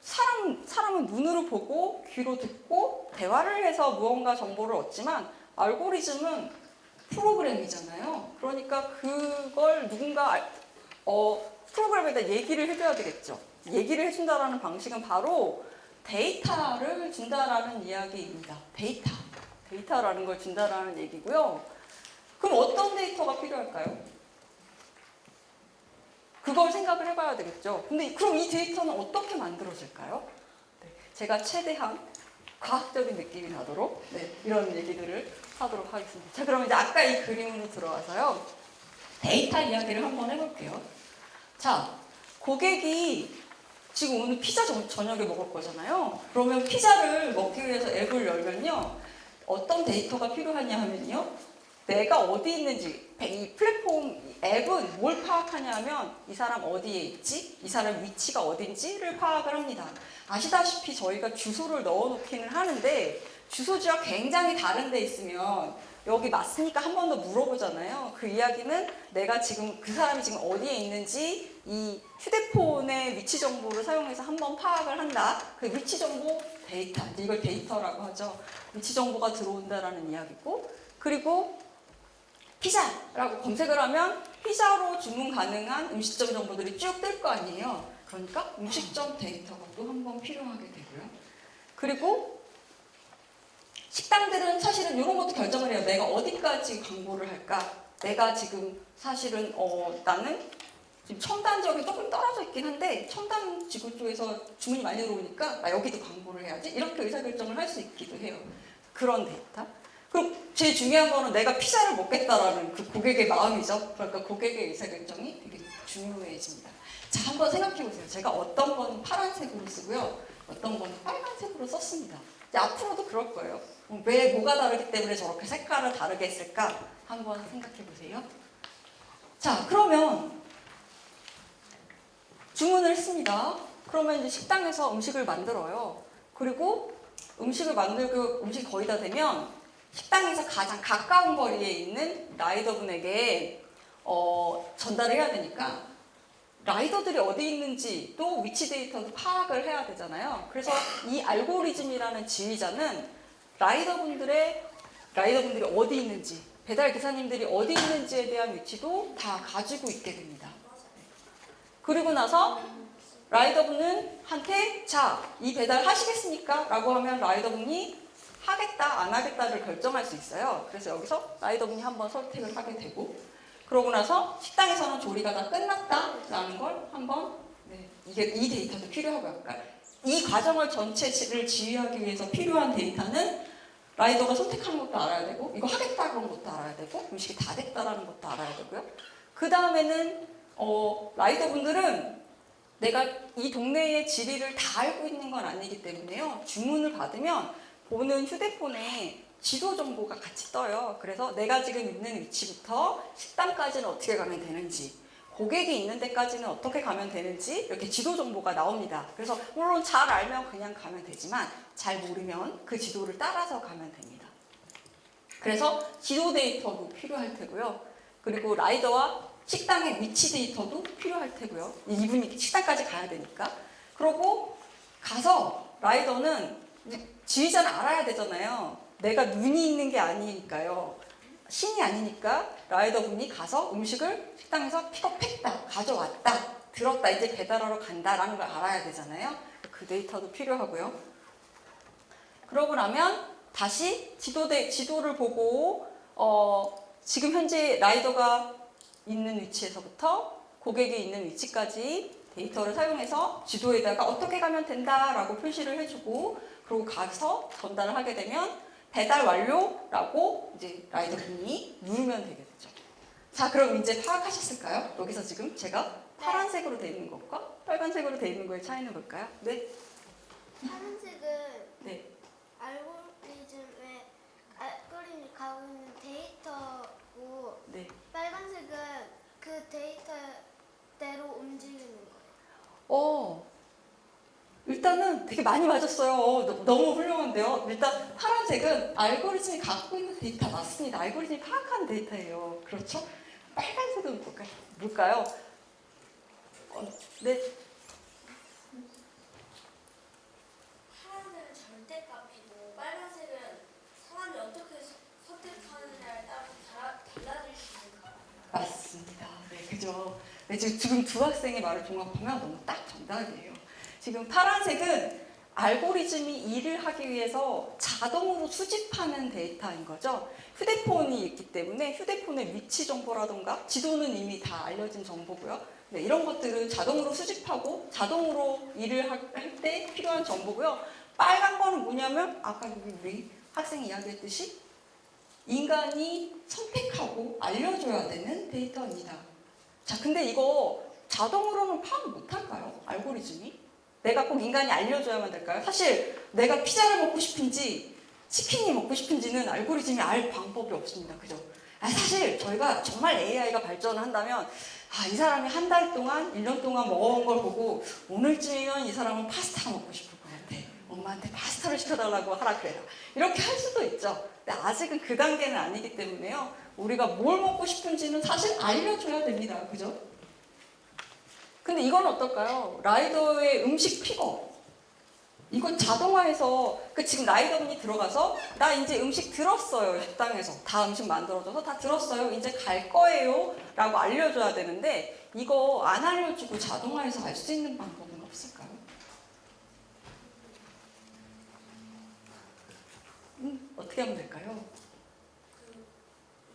사람은 눈으로 보고 귀로 듣고 대화를 해서 무언가 정보를 얻지만 알고리즘은 프로그램이잖아요. 그러니까 그걸 누군가 프로그램에다 얘기를 해줘야 되겠죠. 얘기를 해준다라는 방식은 바로 데이터를 준다라는 이야기입니다. 데이터라는 걸 준다라는 얘기고요. 그럼 어떤 데이터가 필요할까요? 그걸 생각을 해봐야 되겠죠. 근데 그럼 이 데이터는 어떻게 만들어질까요? 네, 제가 최대한 과학적인 느낌이 나도록 이런 얘기들을 하도록 하겠습니다. 자, 그럼 이제 아까 이 그림으로 들어와서요. 데이터 이야기를 한번 해볼게요. 자, 고객이 지금 오늘 피자 저녁에 먹을 거잖아요. 그러면 피자를 먹기 위해서 앱을 열면요. 어떤 데이터가 필요하냐 하면요. 내가 어디 있는지, 이 플랫폼 앱은 뭘 파악하냐면 이 사람 어디에 있지? 이 사람 위치가 어딘지를 파악을 합니다. 아시다시피 저희가 주소를 넣어놓기는 하는데 주소지와 굉장히 다른 데 있으면 여기 맞습니까? 한 번 더 물어보잖아요. 그 이야기는 내가 지금 그 사람이 지금 어디에 있는지 이 휴대폰의 위치 정보를 사용해서 한번 파악을 한다. 그 위치 정보 데이터, 이걸 데이터라고 하죠. 위치 정보가 들어온다라는 이야기고, 그리고 피자라고 검색을 하면 피자로 주문 가능한 음식점 정보들이 쭉 뜰 거 아니에요. 그러니까 음식점 데이터가 또 한 번 필요하게 되고요. 그리고 식당들은 사실은 이런 것도 결정을 해요. 내가 어디까지 광고를 할까? 내가 지금 사실은 나는 지금 첨단 지역이 조금 떨어져 있긴 한데 첨단 지구 쪽에서 주문이 많이 들어오니까 나 여기도 광고를 해야지. 이렇게 의사결정을 할 수 있기도 해요. 그런 데이터. 그럼 제일 중요한 거는 내가 피자를 먹겠다라는 그 고객의 마음이죠. 그러니까 고객의 의사결정이 되게 중요해집니다. 자, 한번 생각해 보세요. 제가 어떤 건 파란색으로 쓰고요. 어떤 건 빨간색으로 썼습니다. 이제 앞으로도 그럴 거예요. 왜 뭐가 다르기 때문에 저렇게 색깔을 다르게 했을까? 한번 생각해 보세요. 자, 그러면 주문을 했습니다. 그러면 이제 식당에서 음식을 만들어요. 그리고 음식을 만들고 음식이 거의 다 되면 식당에서 가장 가까운 거리에 있는 라이더분에게 전달을 해야 되니까 라이더들이 어디 있는지 또 위치 데이터도 파악을 해야 되잖아요. 그래서 이 알고리즘이라는 지휘자는 라이더분들이 어디 있는지, 배달 기사님들이 어디 있는지에 대한 위치도 다 가지고 있게 됩니다. 그리고 나서 라이더분은 한테 자, 이 배달 하시겠습니까? 라고 하면 라이더분이 하겠다, 안 하겠다를 결정할 수 있어요. 그래서 여기서 라이더분이 한번 선택을 하게 되고, 그러고 나서 식당에서는 조리가 다 끝났다라는 걸 한번 이게 이 데이터도 필요하고요. 그러니까 이 과정을 전체를 지휘하기 위해서 필요한 데이터는 라이더가 선택하는 것도 알아야 되고, 이거 하겠다 그런 것도 알아야 되고, 음식이 다 됐다라는 것도 알아야 되고요. 그 다음에는 라이더분들은 내가 이 동네의 지리를 다 알고 있는 건 아니기 때문에요. 주문을 받으면 보는 휴대폰에 지도 정보가 같이 떠요. 그래서 내가 지금 있는 위치부터 식당까지는 어떻게 가면 되는지, 고객이 있는 데까지는 어떻게 가면 되는지 이렇게 지도 정보가 나옵니다. 그래서 물론 잘 알면 그냥 가면 되지만 잘 모르면 그 지도를 따라서 가면 됩니다. 그래서 지도 데이터도 필요할 테고요. 그리고 라이더와 식당의 위치 데이터도 필요할 테고요. 이분이 식당까지 가야 되니까. 그러고 가서 라이더는 지휘자는 알아야 되잖아요. 내가 눈이 있는 게 아니니까요. 신이 아니니까 라이더분이 가서 음식을 식당에서 픽업했다, 가져왔다, 들었다, 이제 배달하러 간다라는 걸 알아야 되잖아요. 그 데이터도 필요하고요. 그러고 나면 다시 지도를 보고 지금 현재 라이더가 있는 위치에서부터 고객이 있는 위치까지 데이터를 사용해서 지도에다가 어떻게 가면 된다라고 표시를 해주고, 그리고 가서 전달을 하게 되면 배달 완료라고 이제 라이더분이 누르면 되게 되죠. 자, 그럼 이제 파악하셨을까요? 여기서 지금 제가 파란색으로 돼 있는 것과 빨간색으로 돼 있는 거의 차이는 뭘까요? 네. 파란색은 네. 알고리즘이 가고 있는 데이터고 네. 빨간색은 그 데이터대로 움직이는 거예요. 일단은 되게 많이 맞았어요. 너무 훌륭한데요. 일단 파란색은 알고리즘이 갖고 있는 데이터 맞습니다. 알고리즘이 파악하는 데이터예요. 그렇죠? 빨간색은 뭘까요? 네. 파란색은 절대값이고 빨간색은 사람이 어떻게 선택하느냐에 따라서 달라질 수 있는 값. 맞습니다. 네, 그죠. 네, 지금 두 학생의 말을 종합하면 너무 딱 정답이에요. 지금 파란색은 알고리즘이 일을 하기 위해서 자동으로 수집하는 데이터인 거죠. 휴대폰이 있기 때문에 휴대폰의 위치 정보라던가 지도는 이미 다 알려진 정보고요. 네, 이런 것들은 자동으로 수집하고 자동으로 일을 할 때 필요한 정보고요. 빨간 거는 뭐냐면 아까 우리 학생이 이야기했듯이 인간이 선택하고 알려줘야 되는 데이터입니다. 자, 근데 이거 자동으로는 파악 못할까요? 알고리즘이? 내가 꼭 인간이 알려줘야만 될까요? 사실 내가 피자를 먹고 싶은지 치킨이 먹고 싶은지는 알고리즘이 알 방법이 없습니다. 그죠? 사실 저희가 정말 AI가 발전을 한다면 이 사람이 한 달 동안, 1년 동안 먹어온 걸 보고 오늘쯤이면 이 사람은 파스타가 먹고 싶을 것 같아. 엄마한테 파스타를 시켜달라고 하라 그래라. 이렇게 할 수도 있죠. 근데 아직은 그 단계는 아니기 때문에요. 우리가 뭘 먹고 싶은지는 사실 알려줘야 됩니다. 그죠? 근데 이건 어떨까요? 라이더의 음식 픽업. 이건 자동화해서 지금 라이더분이 들어가서 나 이제 음식 들었어요. 식당에서 다 음식 만들어줘서 다 들었어요. 이제 갈 거예요. 라고 알려줘야 되는데 이거 안 알려주고 자동화해서 알 수 있는 방법은 없을까요? 어떻게 하면 될까요?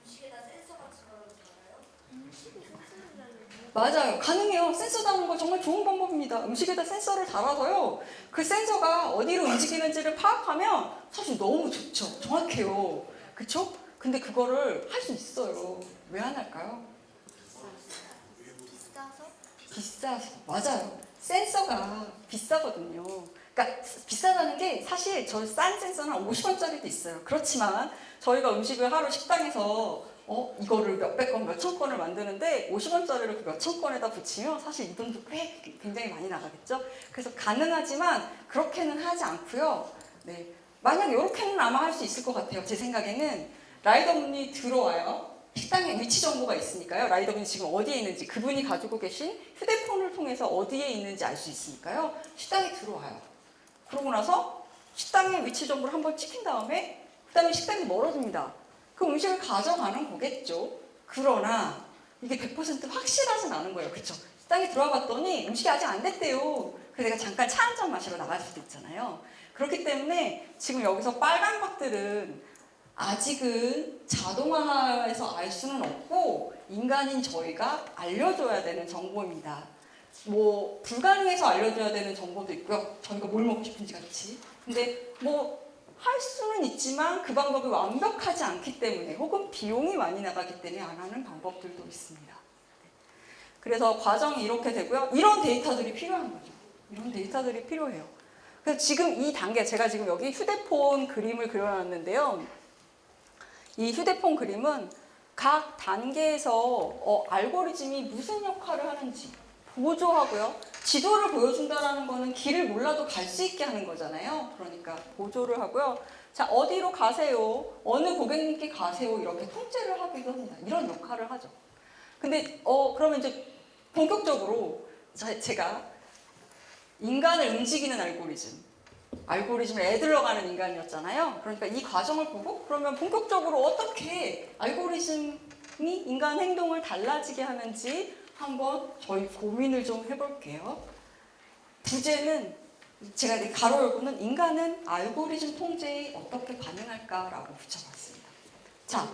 음식에다 센서 같은 걸 달아요? 음식에 센서를 달아요? 맞아요. 가능해요. 센서 달는 거 정말 좋은 방법입니다. 음식에다 센서를 달아서요. 그 센서가 어디로 움직이는지를 파악하면 사실 너무 좋죠. 정확해요. 그쵸? 근데 그거를 할 수 있어요. 왜 안 할까요? 비싸서? 비싸서. 맞아요. 센서가 비싸거든요. 그러니까 비싸다는 게 사실 저 싼 센서는 50원짜리도 있어요. 그렇지만 저희가 음식을 하루 식당에서 이거를 몇백 건, 몇천 건을 만드는데 50원짜리를 그 몇천 건에다 붙이면 사실 이 돈도 꽤 굉장히 많이 나가겠죠. 그래서 가능하지만 그렇게는 하지 않고요. 네. 만약 이렇게는 아마 할 수 있을 것 같아요. 제 생각에는 라이더분이 들어와요. 식당에 위치 정보가 있으니까요. 라이더분이 지금 어디에 있는지 그분이 가지고 계신 휴대폰을 통해서 어디에 있는지 알 수 있으니까요. 식당에 들어와요. 그러고 나서 식당의 위치 정보를 한번 찍힌 다음에 그다음에 식당이 멀어집니다. 그럼 음식을 가져가는 거겠죠. 그러나 이게 100% 확실하진 않은 거예요. 그렇죠? 식당에 들어와 봤더니 음식이 아직 안 됐대요. 그래서 내가 잠깐 차 한 잔 마시러 나갈 수도 있잖아요. 그렇기 때문에 지금 여기서 빨간 것들은 아직은 자동화해서 알 수는 없고 인간인 저희가 알려줘야 되는 정보입니다. 뭐 불가능해서 알려줘야 되는 정보도 있고요. 저희가 뭘 먹고 싶은지 같이. 근데 뭐 할 수는 있지만 그 방법이 완벽하지 않기 때문에 혹은 비용이 많이 나가기 때문에 안 하는 방법들도 있습니다. 그래서 과정이 이렇게 되고요. 이런 데이터들이 필요한 거죠. 이런 데이터들이 필요해요. 그래서 지금 이 단계, 제가 지금 여기 휴대폰 그림을 그려놨는데요. 이 휴대폰 그림은 각 단계에서 알고리즘이 무슨 역할을 하는지 보조하고요. 지도를 보여준다는 거는 길을 몰라도 갈 수 있게 하는 거잖아요. 그러니까 보조를 하고요. 자, 어디로 가세요? 어느 고객님께 가세요? 이렇게 통제를 하기도 합니다. 이런 역할을 하죠. 근데 그러면 이제 본격적으로 제가 인간을 움직이는 알고리즘에 애들러가는 인간이었잖아요. 그러니까 이 과정을 보고 그러면 본격적으로 어떻게 알고리즘이 인간 행동을 달라지게 하는지 한번 저희 고민을 좀 해볼게요. 주제는 제가 이렇게 가로 열고는 인간은 알고리즘 통제에 어떻게 반응할까라고 붙여봤습니다. 자,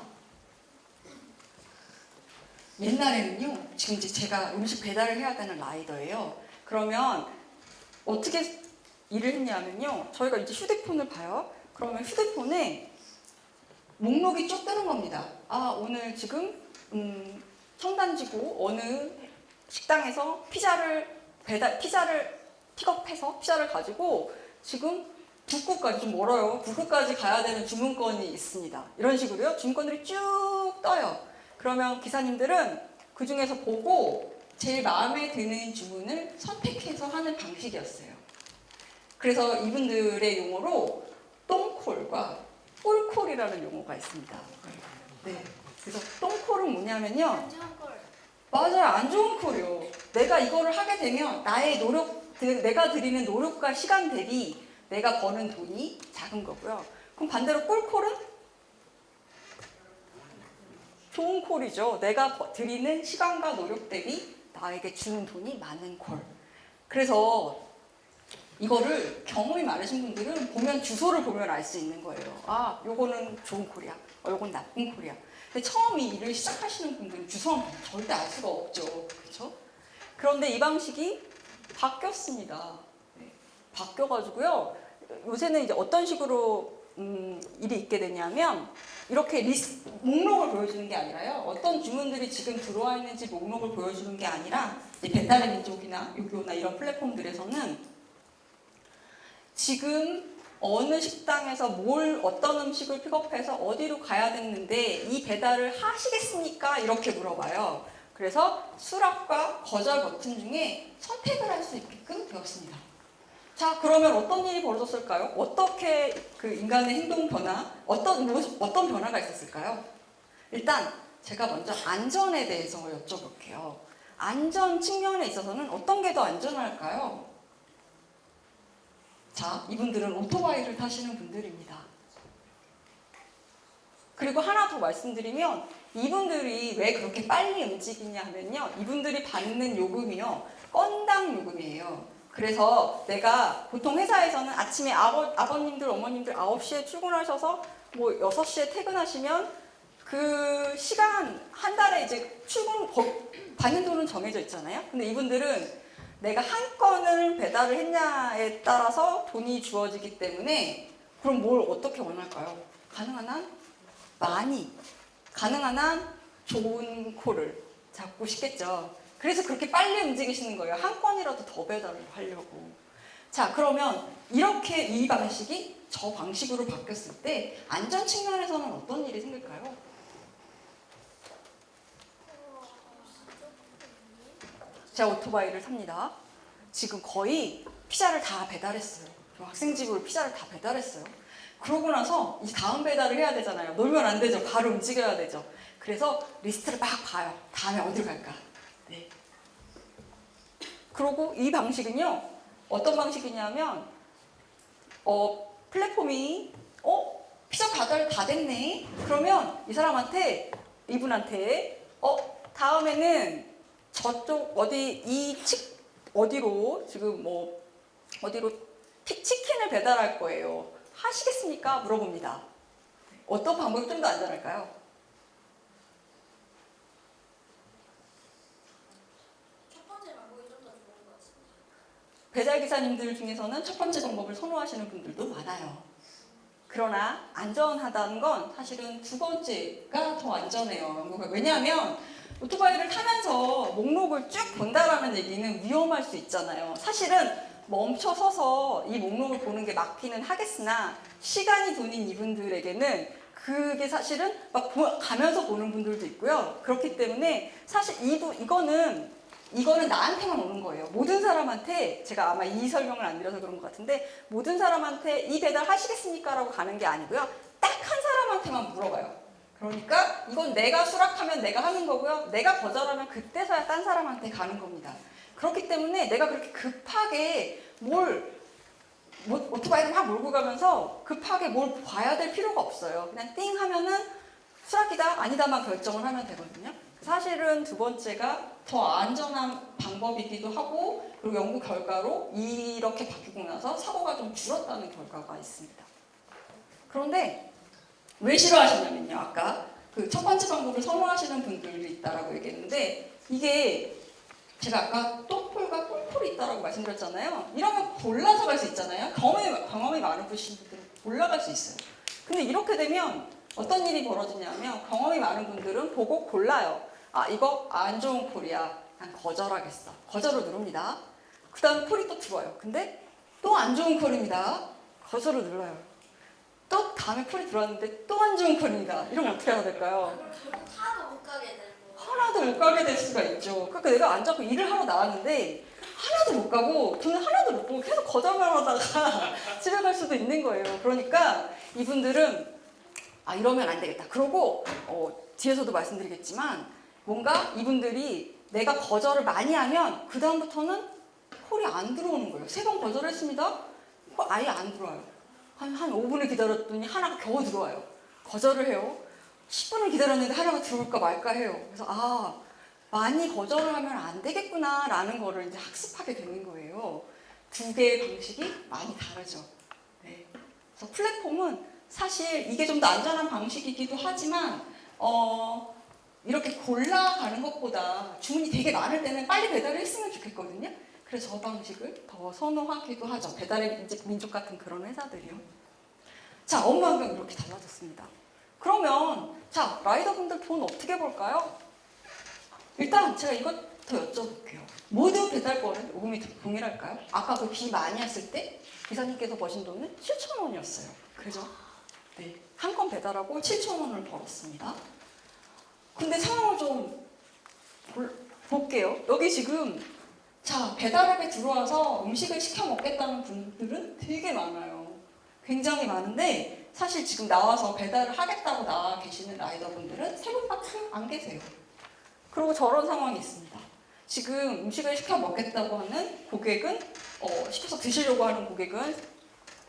옛날에는요, 지금 이제 제가 음식 배달을 해야 되는 라이더예요. 그러면 어떻게 일을 했냐면요, 저희가 이제 휴대폰을 봐요. 그러면 휴대폰에 목록이 쭉 뜨는 겁니다. 오늘 지금 청담지구 어느 식당에서 피자를 픽업해서 피자를 가지고 지금 북구까지 좀 멀어요. 북구까지 가야 되는 주문건이 있습니다. 이런 식으로요. 주문건들이 쭉 떠요. 그러면 기사님들은 그 중에서 보고 제일 마음에 드는 주문을 선택해서 하는 방식이었어요. 그래서 이분들의 용어로 똥콜과 꿀콜이라는 용어가 있습니다. 네. 그래서 똥콜은 뭐냐면요. 안전 걸. 맞아요. 안 좋은 콜이요. 내가 이거를 하게 되면 나의 노력, 내가 들이는 노력과 시간 대비 내가 버는 돈이 작은 거고요. 그럼 반대로 꿀콜은 좋은 콜이죠. 내가 들이는 시간과 노력 대비 나에게 주는 돈이 많은 콜. 그래서 이거를 경험이 많으신 분들은 보면 주소를 보면 알 수 있는 거예요. 아, 요거는 좋은 콜이야. 요건 나쁜 콜이야. 근데 처음 이 일을 시작하시는 분들은 주소는 절대 알 수가 없죠. 그렇죠? 그런데 이 방식이 바뀌었습니다. 네. 바뀌어가지고요. 요새는 이제 어떤 식으로 일이 있게 되냐면 이렇게 목록을 보여주는 게 아니라요. 어떤 주문들이 지금 들어와 있는지 목록을 보여주는 게 아니라 배달의 민족이나 요교나 이런 플랫폼들에서는 지금 어느 식당에서 어떤 음식을 픽업해서 어디로 가야 됐는데 이 배달을 하시겠습니까? 이렇게 물어봐요. 그래서 수락과 거절 버튼 중에 선택을 할 수 있게끔 되었습니다. 자, 그러면 어떤 일이 벌어졌을까요? 어떻게 그 인간의 행동 변화, 어떤 변화가 있었을까요? 일단 제가 먼저 안전에 대해서 여쭤볼게요. 안전 측면에 있어서는 어떤 게 더 안전할까요? 자, 이분들은 오토바이를 타시는 분들입니다. 그리고 하나 더 말씀드리면 이분들이 왜 그렇게 빨리 움직이냐 하면요. 이분들이 받는 요금이요. 건당 요금이에요. 그래서 내가 보통 회사에서는 아침에 아버님들, 어머님들 9시에 출근하셔서 뭐 6시에 퇴근하시면 그 시간 한 달에 이제 받는 돈은 정해져 있잖아요. 근데 이분들은 내가 한 건을 배달을 했냐에 따라서 돈이 주어지기 때문에 그럼 뭘 어떻게 원할까요? 가능한 한 많이, 가능한 한 좋은 콜을 잡고 싶겠죠. 그래서 그렇게 빨리 움직이시는 거예요. 한 건이라도 더 배달을 하려고. 자, 그러면 이렇게 이 방식이 저 방식으로 바뀌었을 때 안전 측면에서는 어떤 일이 생길까요? 제가 오토바이를 탑니다. 지금 거의 피자를 다 배달했어요. 학생 집으로 피자를 다 배달했어요. 그러고 나서 이제 다음 배달을 해야 되잖아요. 놀면 안 되죠. 바로 움직여야 되죠. 그래서 리스트를 막 봐요. 다음에 어디로 갈까? 네. 그리고 이 방식은요. 어떤 방식이냐면 플랫폼이 피자 배달 다 됐네. 그러면 이분한테 다음에는 저쪽 어디로 지금 어디로 치킨을 배달할 거예요. 하시겠습니까? 물어봅니다. 어떤 방법이 좀 더 안전할까요? 첫 번째 방법이 좀 더 좋은 것 같습니다. 배달 기사님들 중에서는 첫 번째 방법을 선호하시는 분들도 많아요. 그러나 안전하다는 건 사실은 두 번째가 더 안전해요. 왜냐하면 오토바이를 타면서 목록을 쭉 본다라는 얘기는 위험할 수 있잖아요. 사실은 멈춰 서서 이 목록을 보는 게 맞기는 하겠으나 시간이 돈인 이분들에게는 그게 사실은 막 가면서 보는 분들도 있고요. 그렇기 때문에 사실 이거는 나한테만 오는 거예요. 모든 사람한테, 제가 아마 이 설명을 안 드려서 그런 것 같은데, 모든 사람한테 이 배달 하시겠습니까? 라고 가는 게 아니고요. 딱 한 사람한테만 물어봐요. 그러니까 이건 내가 수락하면 내가 하는 거고요. 내가 거절하면 그때서야 딴 사람한테 가는 겁니다. 그렇기 때문에 내가 그렇게 급하게 오토바이를 막 몰고 가면서 급하게 뭘 봐야 될 필요가 없어요. 그냥 띵 하면은 수락이다, 아니다만 결정을 하면 되거든요. 사실은 두 번째가 더 안전한 방법이기도 하고, 그리고 연구 결과로 이렇게 바뀌고 나서 사고가 좀 줄었다는 결과가 있습니다. 그런데 왜 싫어하시냐면요. 아까 그 첫 번째 방법을 선호하시는 분들이 있다라고 얘기했는데, 이게 제가 아까 똥콜과 꿀콜이 있다라고 말씀드렸잖아요. 이러면 골라서 갈 수 있잖아요. 경험이 많은 분들은 골라갈 수 있어요. 근데 이렇게 되면 어떤 일이 벌어지냐면 경험이 많은 분들은 보고 골라요. 아, 이거 안 좋은 콜이야. 난 거절하겠어. 거절을 누릅니다. 그 다음에 콜이 또 들어와요. 근데 또 안 좋은 컬입니다. 거절을 눌러요. 또 다음에 콜이 들어왔는데 또 안 좋은 컬입니다. 이러면 어떻게 해야 될까요? 그럼 결국 하나도 못 가게 되는 거예요. 하나도 못 가게 될 수가 있죠. 그러니까 내가 안 잡고 일을 하러 나왔는데 하나도 못 가고 돈을 하나도 못 벌고 계속 거절만 하다가 집에 갈 수도 있는 거예요. 그러니까 이분들은 아 이러면 안 되겠다. 그러고 뒤에서도 말씀드리겠지만 뭔가 이분들이 내가 거절을 많이 하면 그 다음부터는 콜이 안 들어오는 거예요. 3번 거절했습니다. 콜 아예 안 들어와요. 한 5분을 기다렸더니 하나가 겨우 들어와요. 거절을 해요. 10분을 기다렸는데 하나가 들어올까 말까 해요. 그래서 아 많이 거절을 하면 안 되겠구나 라는 거를 이제 학습하게 되는 거예요. 두 개의 방식이 많이 다르죠. 네. 그래서 플랫폼은 사실 이게 좀 더 안전한 방식이기도 하지만 이렇게 골라가는 것보다 주문이 되게 많을 때는 빨리 배달을 했으면 좋겠거든요. 그래서 저 방식을 더 선호하기도 하죠. 배달의 민족 같은 그런 회사들이요. 자, 업무 환경 이렇게 달라졌습니다. 그러면 자, 라이더분들 돈 어떻게 벌까요? 일단 제가 이것부터 여쭤볼게요. 모든 배달권은 요금이 동일할까요? 아까 그 비 많이 왔을 때 기사님께서 버신 돈은 7,000원이었어요. 그죠? 네. 한 건 배달하고 7,000원을 벌었습니다. 근데 상황을 좀 볼게요. 여기 지금 자 배달앱에 들어와서 음식을 시켜 먹겠다는 분들은 되게 많아요. 굉장히 많은데 사실 지금 나와서 배달을 하겠다고 나와 계시는 라이더분들은 3분밖에 안 계세요. 그리고 저런 상황이 있습니다. 지금 음식을 시켜 먹겠다고 하는 고객은 시켜서 드시려고 하는 고객은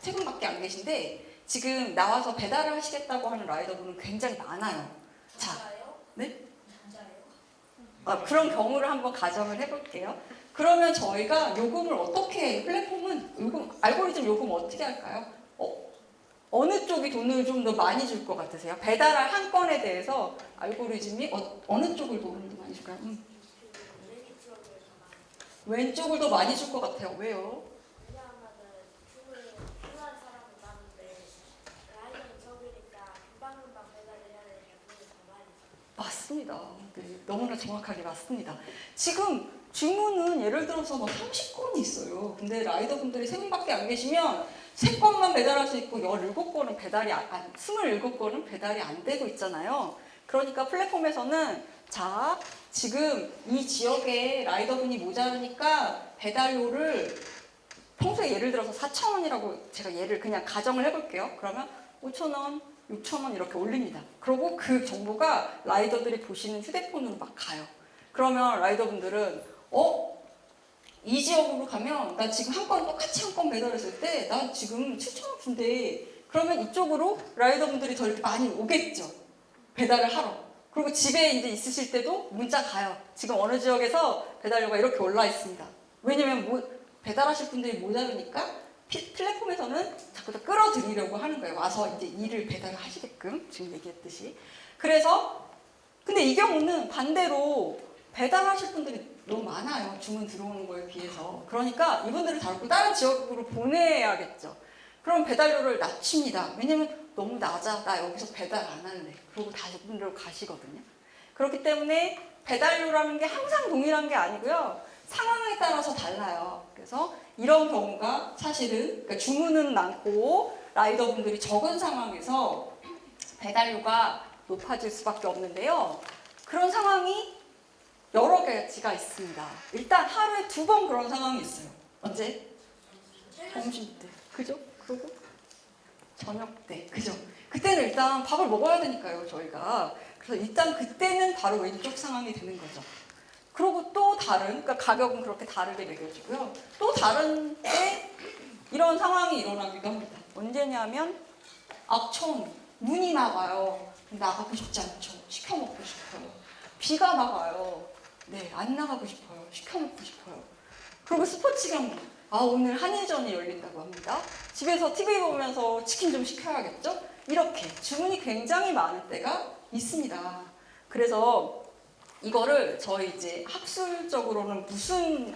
3분밖에 안 계신데 지금 나와서 배달을 하시겠다고 하는 라이더분은 굉장히 많아요. 자, 진짜예요? 네? 진짜예요? 그런 경우를 한번 가정을 해볼게요. 그러면 저희가 요금을 어떻게 플랫폼은 알고리즘 요금 어떻게 할까요? 어느 쪽이 돈을 좀 더 많이 줄 것 같으세요? 배달할 한 건에 대해서 알고리즘이 어느 쪽을 돈을 더 많이 줄까요? 왼쪽을 더 많이 줄 것 같아요. 왜요? 왜냐하면은 주문이 필요한 사람은 많은데 라인이 적으니까 금방금방 배달을 해야 되니까 돈이 더 많이 들어요. 맞습니다. 네, 너무나 정확하게 맞습니다. 지금 주문은 예를 들어서 막 30건이 있어요. 근데 라이더분들이 3분밖에 안 계시면 3건만 배달할 수 있고 17건은 배달이 27건은 배달이 안 되고 있잖아요. 그러니까 플랫폼에서는 자, 지금 이 지역에 라이더분이 모자르니까 배달료를 평소에 예를 들어서 4,000원이라고 제가 예를 그냥 가정을 해볼게요. 그러면 5,000원, 6,000원 이렇게 올립니다. 그리고 그 정보가 라이더들이 보시는 휴대폰으로 막 가요. 그러면 라이더분들은 이 지역으로 가면 나 지금 한 건 똑같이 한 건 배달했을 때 나 지금 7,000원 준대. 그러면 이쪽으로 라이더분들이 더 이렇게 많이 오겠죠. 배달을 하러. 그리고 집에 이제 있으실 때도 문자 가요. 지금 어느 지역에서 배달료가 이렇게 올라 있습니다. 왜냐면 배달하실 분들이 모자르니까 플랫폼에서는 자꾸 더 끌어들이려고 하는 거예요. 와서 이제 일을 배달을 하시게끔 지금 얘기했듯이. 그래서 근데 이 경우는 반대로 배달하실 분들이 너무 많아요. 주문 들어오는 거에 비해서. 그러니까 이분들을 다르고 다른 지역으로 보내야겠죠. 그럼 배달료를 낮춥니다. 왜냐면 너무 낮아. 나 여기서 배달 안 할래. 그러고 다시 분들로 가시거든요. 그렇기 때문에 배달료라는 게 항상 동일한 게 아니고요. 상황에 따라서 달라요. 그래서 이런 경우가 사실은 그러니까 주문은 많고 라이더분들이 적은 상황에서 배달료가 높아질 수밖에 없는데요. 그런 상황이 여러 가지가 있습니다. 일단 하루에 2번 그런 상황이 있어요. 언제? 점심 때. 그죠? 그리고 저녁 때. 그죠? 그때는 일단 밥을 먹어야 되니까요, 저희가. 그래서 일단 그때는 바로 왼쪽 상황이 되는 거죠. 그리고 또 다른, 그러니까 가격은 그렇게 다르게 매겨지고요. 또 다른 때 이런 상황이 일어나기도 합니다. 언제냐면 악천, 눈이 나가요. 나가고 싶지 않죠. 시켜 먹고 싶어요. 비가 나가요. 네, 안 나가고 싶어요. 시켜 먹고 싶어요. 그리고 스포츠 경기. 오늘 한일전이 열린다고 합니다. 집에서 TV 보면서 치킨 좀 시켜야겠죠? 이렇게 주문이 굉장히 많을 때가 있습니다. 그래서 이거를 저희 이제 학술적으로는 무슨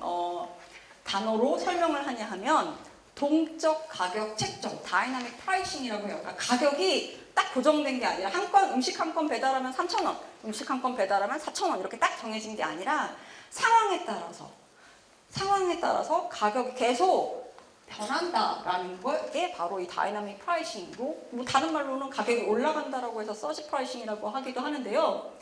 단어로 설명을 하냐 하면 동적 가격 책정, 다이나믹 프라이싱이라고 해요. 그러니까 가격이 딱 고정된 게 아니라 음식 한 건 배달하면 3,000원, 음식 한 건 배달하면 4,000원 이렇게 딱 정해진 게 아니라 상황에 따라서 가격이 계속 변한다라는 게 바로 이 다이나믹 프라이싱이고, 뭐 다른 말로는 가격이 올라간다라고 해서 서지 프라이싱이라고 하기도 하는데요.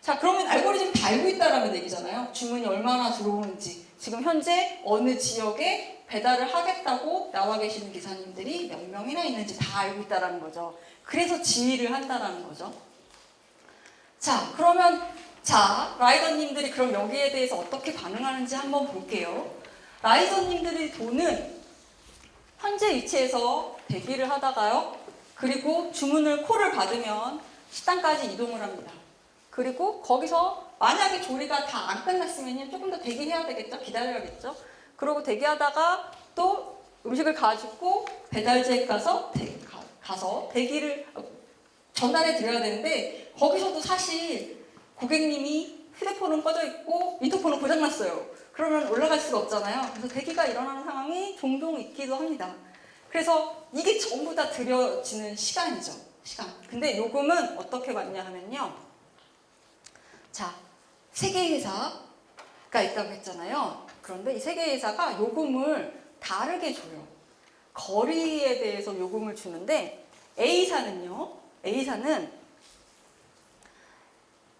자, 그러면 알고리즘이 다 알고 있다라는 얘기잖아요. 주문이 얼마나 들어오는지, 지금 현재 어느 지역에 배달을 하겠다고 나와 계시는 기사님들이 몇 명이나 있는지 다 알고 있다라는 거죠. 그래서 지휘를 한다라는 거죠. 자, 그러면 라이더님들이 그럼 여기에 대해서 어떻게 반응하는지 한번 볼게요. 라이더님들의 돈은 현재 위치에서 대기를 하다가요. 그리고 주문을 콜을 받으면 식당까지 이동을 합니다. 그리고 거기서 만약에 조리가 다 안 끝났으면 조금 더 대기해야 되겠죠? 기다려야겠죠? 그러고 대기하다가 또 음식을 가지고 배달지에 가서 대기를 전달해 드려야 되는데, 거기서도 사실 고객님이 휴대폰은 꺼져 있고 인터폰은 고장났어요. 그러면 올라갈 수가 없잖아요. 그래서 대기가 일어나는 상황이 종종 있기도 합니다. 그래서 이게 전부 다 들여지는 시간이죠. 시간. 근데 요금은 어떻게 받냐 하면요. 자, 세 개의 회사가 있다고 했잖아요. 그런데 이 세 개의 회사가 요금을 다르게 줘요. 거리에 대해서 요금을 주는데, A사는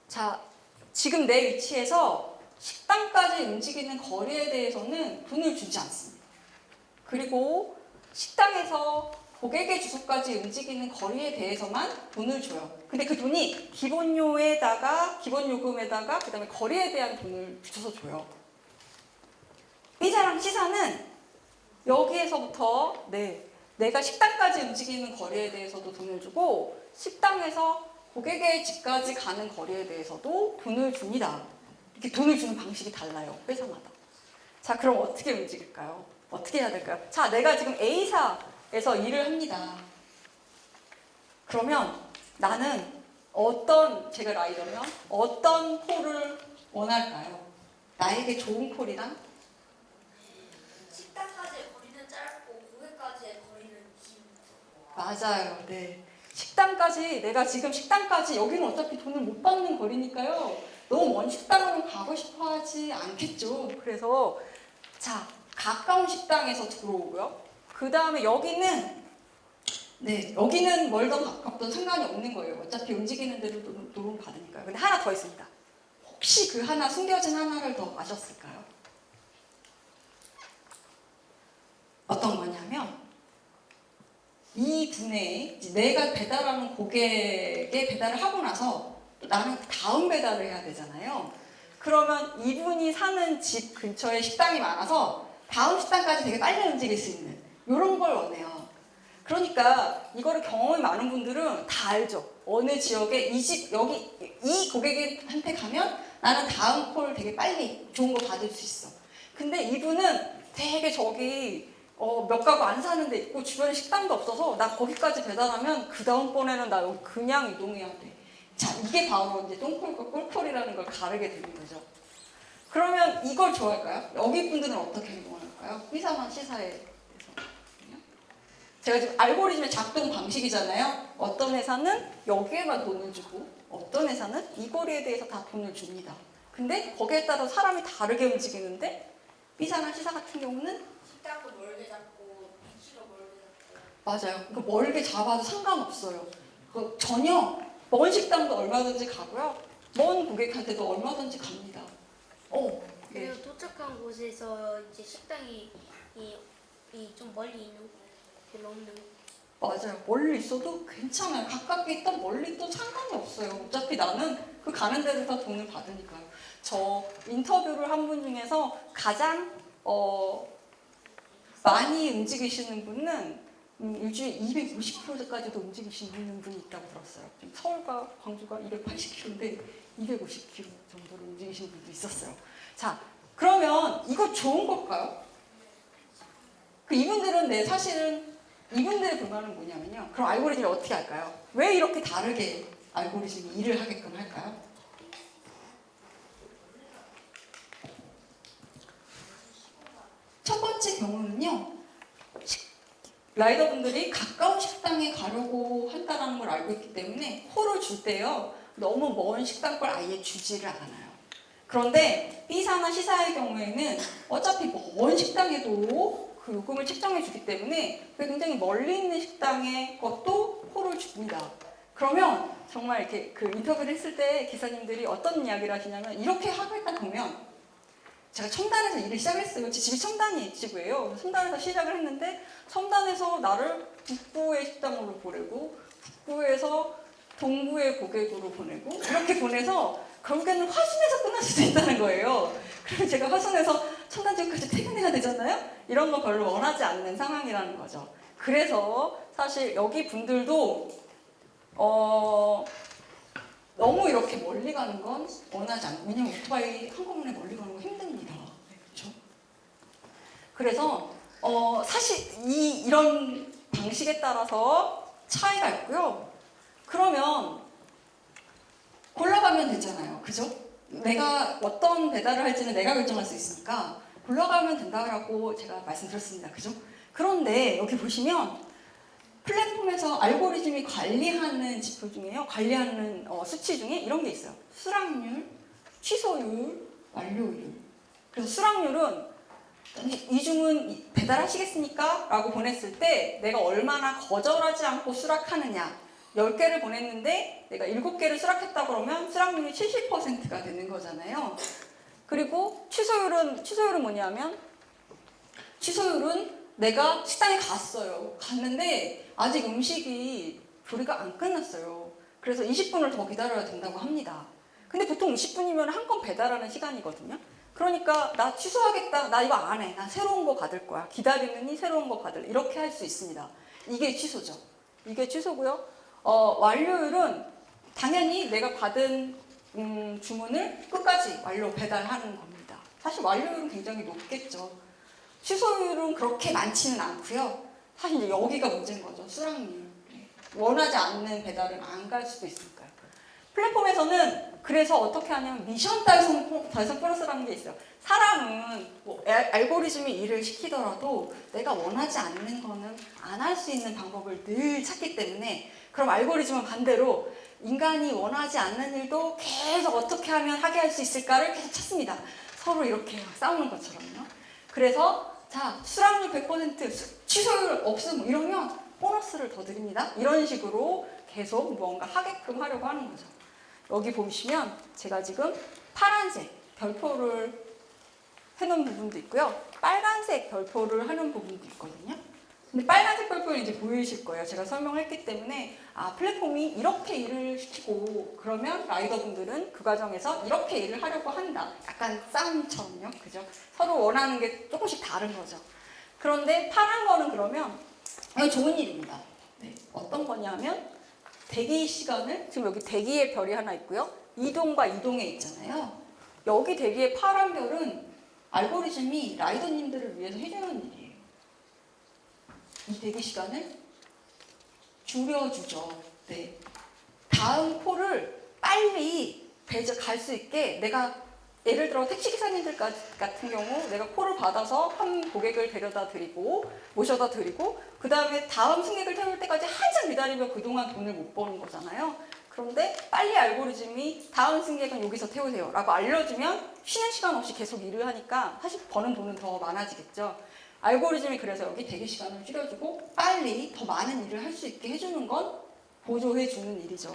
자, 지금 내 위치에서 식당까지 움직이는 거리에 대해서는 돈을 주지 않습니다. 그리고 식당에서 고객의 주소까지 움직이는 거리에 대해서만 돈을 줘요. 근데 그 돈이 기본 요금에다가 그 다음에 거리에 대한 돈을 붙여서 줘요. B사랑 C사는 여기에서부터 내가 식당까지 움직이는 거리에 대해서도 돈을 주고, 식당에서 고객의 집까지 가는 거리에 대해서도 돈을 줍니다. 이렇게 돈을 주는 방식이 달라요, 회사마다. 자, 그럼 어떻게 움직일까요? 어떻게 해야 될까요? 자, 내가 지금 A사에서 일을 합니다. 그러면 나는 제가 라이더면 어떤 콜을 원할까요? 나에게 좋은 콜이란? 식당까지의 거리는 짧고 고객까지의 거리는 긴. 맞아요. 네. 내가 지금 식당까지, 여기는 어차피 돈을 못 받는 거리니까요. 너무 먼 식당으로 가고 싶어 하지 않겠죠. 그래서, 자, 가까운 식당에서 들어오고요. 그 다음에 여기는 멀던 가깝던 상관이 없는 거예요. 어차피 움직이는 대로 돈을 받으니까요. 근데 하나 더 있습니다. 혹시 그 하나, 숨겨진 하나를 더 아셨을까요? 어떤 거냐면, 이 분에 내가 배달하는 고객에 배달을 하고 나서 또 나는 다음 배달을 해야 되잖아요. 그러면 이분이 사는 집 근처에 식당이 많아서 다음 식당까지 되게 빨리 움직일 수 있는 이런 걸 원해요. 그러니까 이거를 경험이 많은 분들은 다 알죠. 어느 지역에 이 고객한테 가면 나는 다음 콜 되게 빨리 좋은 거 받을 수 있어. 근데 이분은 되게 몇 가구 안 사는 데 있고 주변에 식당도 없어서 나 거기까지 배달하면 그 다음번에는 나 여기 그냥 이동해야 돼. 자, 이게 바로 이제 똥콜과 꿀콜이라는 걸 가르게 되는 거죠. 그러면 이걸 좋아할까요? 여기 분들은 어떻게 행동할까요? B사나 C사에 대해서. 제가 지금 알고리즘의 작동 방식이잖아요. 어떤 회사는 여기에만 돈을 주고 어떤 회사는 이 거리에 대해서 다 돈을 줍니다. 근데 거기에 따라 사람이 다르게 움직이는데, B사나 C사 같은 경우는 식당도 멀게 잡고 위치도 멀게 잡고. 맞아요. 그 멀게 잡아도 상관없어요. 전혀 먼 식당도 얼마든지 가고요. 먼 고객한테도 얼마든지 갑니다. 예. 그리고 도착한 곳에서 이제 식당이 좀 멀리 있는 별로 없는. 맞아요. 멀리 있어도 괜찮아요. 가깝게 있던 멀리 있던 상관이 없어요. 어차피 나는 그 가는 데로 다 돈을 받으니까요. 저 인터뷰를 한 분 중에서 가장 많이 움직이시는 분은 일주일에 250km까지도 움직이시는 분이 있다고 들었어요. 지금 서울과 광주가 280km인데 250km 정도로 움직이시는 분도 있었어요. 자, 그러면 이거 좋은 걸까요? 이분들은 사실은 이분들의 불만은 뭐냐면요. 그럼 알고리즘이 어떻게 할까요? 왜 이렇게 다르게 알고리즘이 일을 하게끔 할까요? 첫 번째 경우는요. 라이더분들이 가까운 식당에 가려고 한다는 걸 알고 있기 때문에 콜을 줄 때요. 너무 먼 식당 걸 아예 주지를 않아요. 그런데 B사나 C사의 경우에는 어차피 먼 식당에도 그 요금을 책정해 주기 때문에 굉장히 멀리 있는 식당의 것도 포를 줍니다. 그러면 정말 이렇게 그 인터뷰를 했을 때 기사님들이 어떤 이야기를 하시냐면 이렇게 하다 보면 제가 첨단에서 일을 시작했어요. 제 집이 첨단이 지구예요. 첨단에서 시작을 했는데 첨단에서 나를 북부의 식당으로 보내고 북부에서 동부의 고객으로 보내고 이렇게 보내서 결국에는 화순에서 끝날 수도 있다는 거예요. 그럼 제가 화순에서 첨단지구까지 퇴근해야 되잖아요. 이런 거 별로 원하지 않는 상황이라는 거죠. 그래서 사실 여기 분들도 너무 이렇게 멀리 가는 건 원하지 않고 왜냐면 오토바이 한꺼번에 멀리 가는 거 힘듭니다. 그렇죠? 그래서 사실 이런 방식에 따라서 차이가 있고요. 그러면 골라가면 되잖아요. 그죠? 내가 어떤 배달을 할지는 내가 결정할 수 있으니까 골라가면 된다고 제가 말씀드렸습니다. 그죠? 그런데 여기 보시면 플랫폼에서 알고리즘이 관리하는 지표 중에요. 관리하는 수치 중에 이런 게 있어요. 수락률, 취소율, 완료율. 그래서 수락률은 이 주문 배달하시겠습니까? 라고 보냈을 때 내가 얼마나 거절하지 않고 수락하느냐. 10개를 보냈는데 내가 7개를 수락했다 그러면 수락률이 70%가 되는 거잖아요. 그리고 취소율은 뭐냐면 취소율은 내가 식당에 갔는데 아직 음식이 조리가 안 끝났어요. 그래서 20분을 더 기다려야 된다고 합니다. 근데 보통 20분이면 한 건 배달하는 시간이거든요. 그러니까 나 취소하겠다. 나 이거 안 해. 나 새로운 거 받을 거야. 기다리느니 새로운 거 받을. 이렇게 할 수 있습니다. 이게 취소죠. 이게 취소고요. 완료율은 당연히 내가 받은 주문을 끝까지 배달하는 겁니다. 사실 완료율은 굉장히 높겠죠. 취소율은 그렇게 많지는 않고요. 사실 이제 여기가 문제인 거죠. 수락률. 원하지 않는 배달은 안 갈 수도 있으니까요. 플랫폼에서는 그래서 어떻게 하냐면 미션 달성 플러스라는 게 있어요. 사람은 뭐 알고리즘이 일을 시키더라도 내가 원하지 않는 거는 안 할 수 있는 방법을 늘 찾기 때문에 그럼 알고리즘은 반대로 인간이 원하지 않는 일도 계속 어떻게 하면 하게 할 수 있을까를 계속 찾습니다. 서로 이렇게 싸우는 것처럼요. 그래서 자, 수락률 100%, 취소율 없음 이러면 보너스를 더 드립니다. 이런 식으로 계속 뭔가 하게끔 하려고 하는 거죠. 여기 보시면 제가 지금 파란색 별표를 해놓은 부분도 있고요. 빨간색 별표를 하는 부분도 있거든요. 근데 빨간색 별표는 이제 보이실 거예요. 제가 설명했기 때문에 플랫폼이 이렇게 일을 시키고 그러면 라이더분들은 그 과정에서 이렇게 일을 하려고 한다. 약간 싸움처럼요. 그죠? 서로 원하는 게 조금씩 다른 거죠. 그런데 파란 거는 그러면 좋은 일입니다. 네. 어떤 거냐면 대기 시간을 지금 여기 대기의 별이 하나 있고요. 이동과 이동에 있잖아요. 여기 대기의 파란 별은 알고리즘이 라이더님들을 위해서 해주는 일이에요. 이 대기 시간을 줄여주죠. 네. 다음 콜을 빨리 갈 수 있게 내가 예를 들어 택시기사님들 같은 경우 내가 콜을 받아서 한 고객을 데려다 드리고 모셔다 드리고 그 다음에 다음 승객을 태울 때까지 한참 기다리면 그동안 돈을 못 버는 거잖아요. 그런데 빨리 알고리즘이 다음 승객은 여기서 태우세요 라고 알려주면 쉬는 시간 없이 계속 일을 하니까 사실 버는 돈은 더 많아지겠죠. 알고리즘이 그래서 여기 대기 시간을 줄여주고 빨리 더 많은 일을 할 수 있게 해주는 건 보조해주는 일이죠.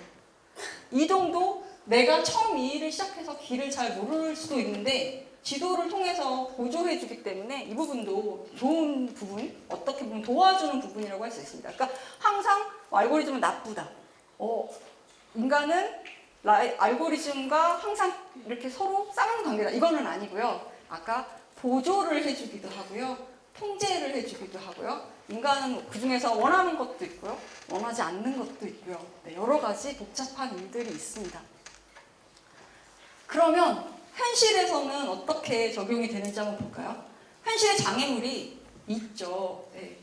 이동도 내가 처음 이 일을 시작해서 길을 잘 모를 수도 있는데 지도를 통해서 보조해주기 때문에 이 부분도 좋은 부분, 어떻게 보면 도와주는 부분이라고 할 수 있습니다. 그러니까 항상 알고리즘은 나쁘다. 인간은 알고리즘과 항상 이렇게 서로 싸우는 관계다. 이거는 아니고요. 아까 보조를 해주기도 하고요. 통제를 해주기도 하고요. 인간은 그 중에서 원하는 것도 있고요. 원하지 않는 것도 있고요. 네, 여러 가지 복잡한 일들이 있습니다. 그러면 현실에서는 어떻게 적용이 되는지 한번 볼까요? 현실에 장애물이 있죠. 네.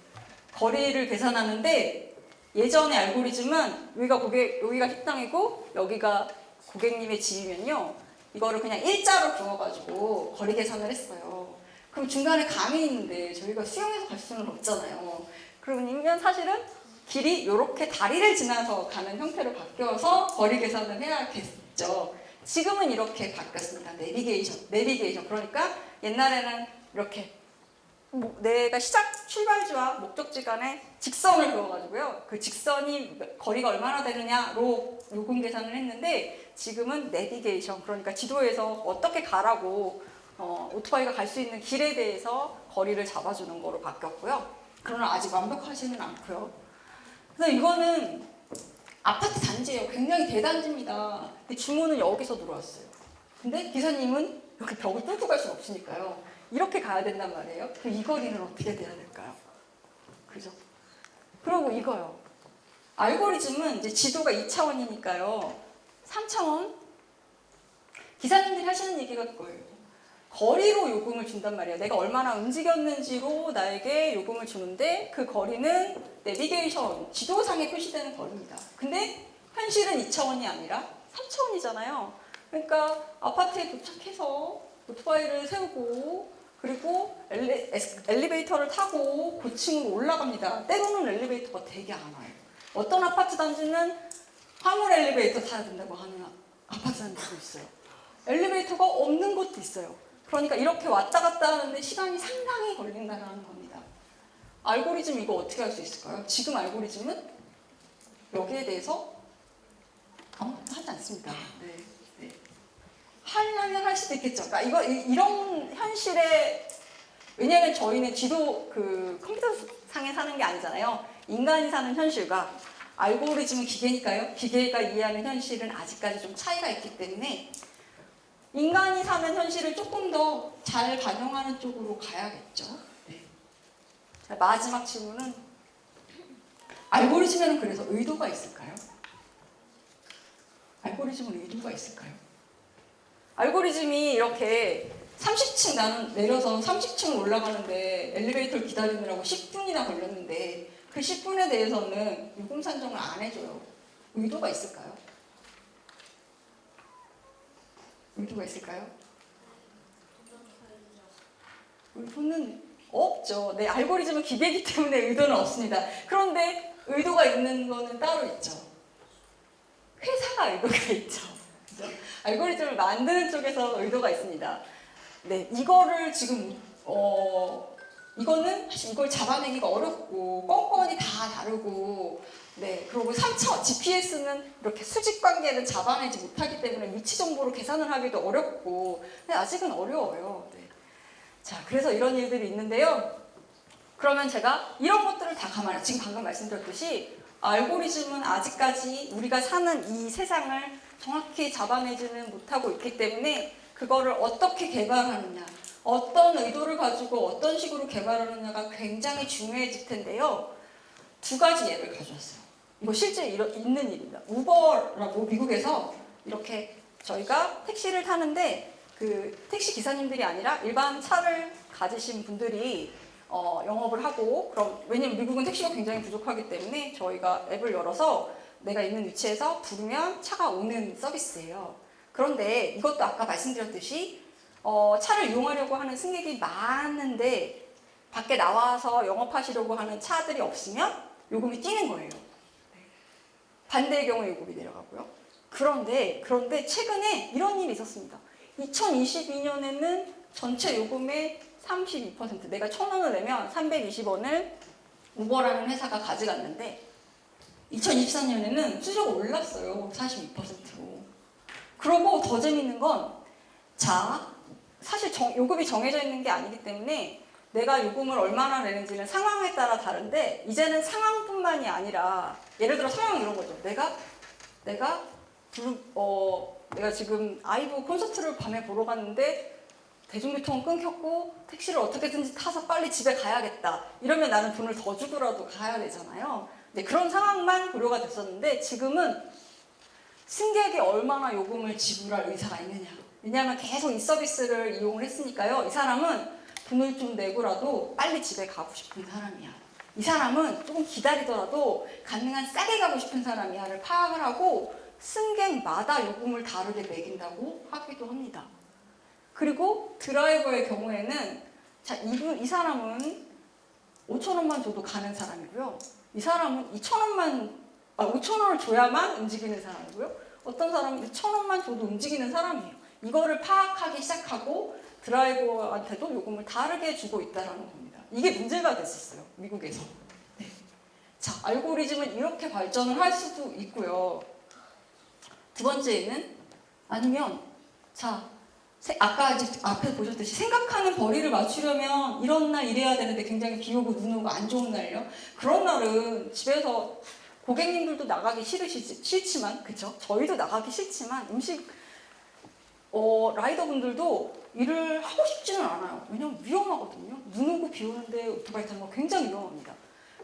거리를 계산하는데 예전의 알고리즘은 여기가 식당이고 여기가 고객님의 집이면요. 이거를 그냥 일자로 그어가지고 거리 계산을 했어요. 그럼 중간에 감이 있는데 저희가 수영해서 갈 수는 없잖아요. 그러면 사실은 길이 이렇게 다리를 지나서 가는 형태로 바뀌어서 거리 계산을 해야겠죠. 지금은 이렇게 바뀌었습니다. 내비게이션. 그러니까 옛날에는 이렇게 내가 출발지와 목적지 간에 직선을 그어가지고요. 그 직선이 거리가 얼마나 되느냐로 요금 계산을 했는데 지금은 내비게이션, 그러니까 지도에서 어떻게 가라고 오토바이가 갈 수 있는 길에 대해서 거리를 잡아주는 거로 바뀌었고요. 그러나 아직 완벽하지는 않고요. 그래서 이거는 아파트 단지예요. 굉장히 대단지입니다. 근데 주문은 여기서 들어왔어요. 근데 기사님은 여기 벽을 뚫고 갈 수는 없으니까요. 이렇게 가야 된단 말이에요. 그럼 이 거리는 어떻게 돼야 될까요? 그죠? 그리고 이거요. 알고리즘은 이제 지도가 2차원이니까요. 3차원? 기사님들이 하시는 얘기가 그거예요. 거리로 요금을 준단 말이에요. 내가 얼마나 움직였는지로 나에게 요금을 주는데 그 거리는 내비게이션, 지도상에 표시되는 거리입니다. 근데 현실은 2차원이 아니라 3차원이잖아요. 그러니까 아파트에 도착해서 오토바이를 세우고 그리고 엘리베이터를 타고 고층으로 올라갑니다. 때로는 엘리베이터가 되게 안 와요. 어떤 아파트 단지는 화물 엘리베이터 타야 된다고 하는 아파트 단지도 있어요. 엘리베이터가 없는 곳도 있어요. 그러니까 이렇게 왔다 갔다 하는데 시간이 상당히 걸린다는 겁니다. 알고리즘 이거 어떻게 할 수 있을까요? 지금 알고리즘은 여기에 대해서 하지 않습니다. 네. 하려면 할 수도 있겠죠. 그러니까 이런 현실에, 왜냐하면 저희는 지도 컴퓨터 상에 사는 게 아니잖아요. 인간이 사는 현실과 알고리즘은 기계니까요. 기계가 이해하는 현실은 아직까지 좀 차이가 있기 때문에 인간이 사는 현실을 조금 더 잘 반영하는 쪽으로 가야겠죠. 네. 자, 마지막 질문은 알고리즘에는 그래서 의도가 있을까요? 알고리즘은 의도가 있을까요? 알고리즘이 이렇게 30층 나는 내려서 30층 올라가는데 엘리베이터를 기다리느라고 10분이나 걸렸는데 그 10분에 대해서는 요금 산정을 안 해줘요. 의도가 있을까요? 의도가 있을까요? 의도는 없죠. 네, 알고리즘은 기계이기 때문에 의도는 없습니다. 그런데 의도가 있는 거는 따로 있죠. 회사가 의도가 있죠. 그죠? 알고리즘을 만드는 쪽에서 의도가 있습니다. 네, 이거를 지금 이거는 사실 이걸 잡아내기가 어렵고 건건이 다 다르고 네, 그리고 3차원 GPS는 이렇게 수직 관계를 잡아내지 못하기 때문에 위치 정보로 계산을 하기도 어렵고 근데 아직은 어려워요. 네. 자, 그래서 이런 일들이 있는데요. 그러면 제가 이런 것들을 다 감안해 지금 방금 말씀드렸듯이 알고리즘은 아직까지 우리가 사는 이 세상을 정확히 잡아내지는 못하고 있기 때문에 그거를 어떻게 개발하느냐, 어떤 의도를 가지고 어떤 식으로 개발하느냐가 굉장히 중요해질 텐데요. 두 가지 예를 가져왔어요. 이거 실제 있는 일입니다. 우버라고 미국에서 이렇게 저희가 택시를 타는데 그 택시 기사님들이 아니라 일반 차를 가지신 분들이 영업을 하고 그럼 왜냐면 미국은 택시가 굉장히 부족하기 때문에 저희가 앱을 열어서 내가 있는 위치에서 부르면 차가 오는 서비스예요. 그런데 이것도 아까 말씀드렸듯이 차를 이용하려고 하는 승객이 많은데 밖에 나와서 영업하시려고 하는 차들이 없으면 요금이 뛰는 거예요. 반대의 경우 요금이 내려가고요. 그런데 최근에 이런 일이 있었습니다. 2022년에는 전체 요금의 32% 내가 1,000원을 내면 320원을 우버라는 회사가 가져갔는데 2024년에는 수수료가 올랐어요. 42%로. 그러고 더 재밌는 건 사실 요금이 정해져 있는 게 아니기 때문에 내가 요금을 얼마나 내는지는 상황에 따라 다른데 이제는 상황뿐만이 아니라 예를 들어 상황이 이런 거죠. 내가 지금 아이브 콘서트를 밤에 보러 갔는데 대중교통은 끊겼고 택시를 어떻게든지 타서 빨리 집에 가야겠다. 이러면 나는 돈을 더 주고라도 가야 되잖아요. 네, 그런 상황만 고려가 됐었는데 지금은 승객이 얼마나 요금을 지불할 의사가 있느냐. 왜냐하면 계속 이 서비스를 이용을 했으니까요. 이 사람은 돈을 좀 내고라도 빨리 집에 가고 싶은 사람이야. 이 사람은 조금 기다리더라도 가능한 싸게 가고 싶은 사람이야를 파악을 하고 승객마다 요금을 다르게 매긴다고 하기도 합니다. 그리고 드라이버의 경우에는 이 사람은 5,000원만 줘도 가는 사람이고요. 이 사람은 5,000원을 줘야만 움직이는 사람이고요. 어떤 사람은 1,000원만 줘도 움직이는 사람이에요. 이거를 파악하기 시작하고 드라이버한테도 요금을 다르게 주고 있다는 겁니다. 이게 문제가 됐었어요. 미국에서. 네. 자, 알고리즘은 이렇게 발전을 할 수도 있고요. 두 번째는 아니면 자, 아까 이제 앞에 보셨듯이 생각하는 벌이를 맞추려면 이런 날 이래야 되는데 굉장히 비 오고 눈 오고 안 좋은 날이요. 그런 날은 집에서 고객님들도 나가기 싫지만, 그쵸? 저희도 나가기 싫지만 라이더분들도 일을 하고 싶지는 않아요. 왜냐면 위험하거든요. 눈 오고 비 오는데 오토바이 타는 거 굉장히 위험합니다.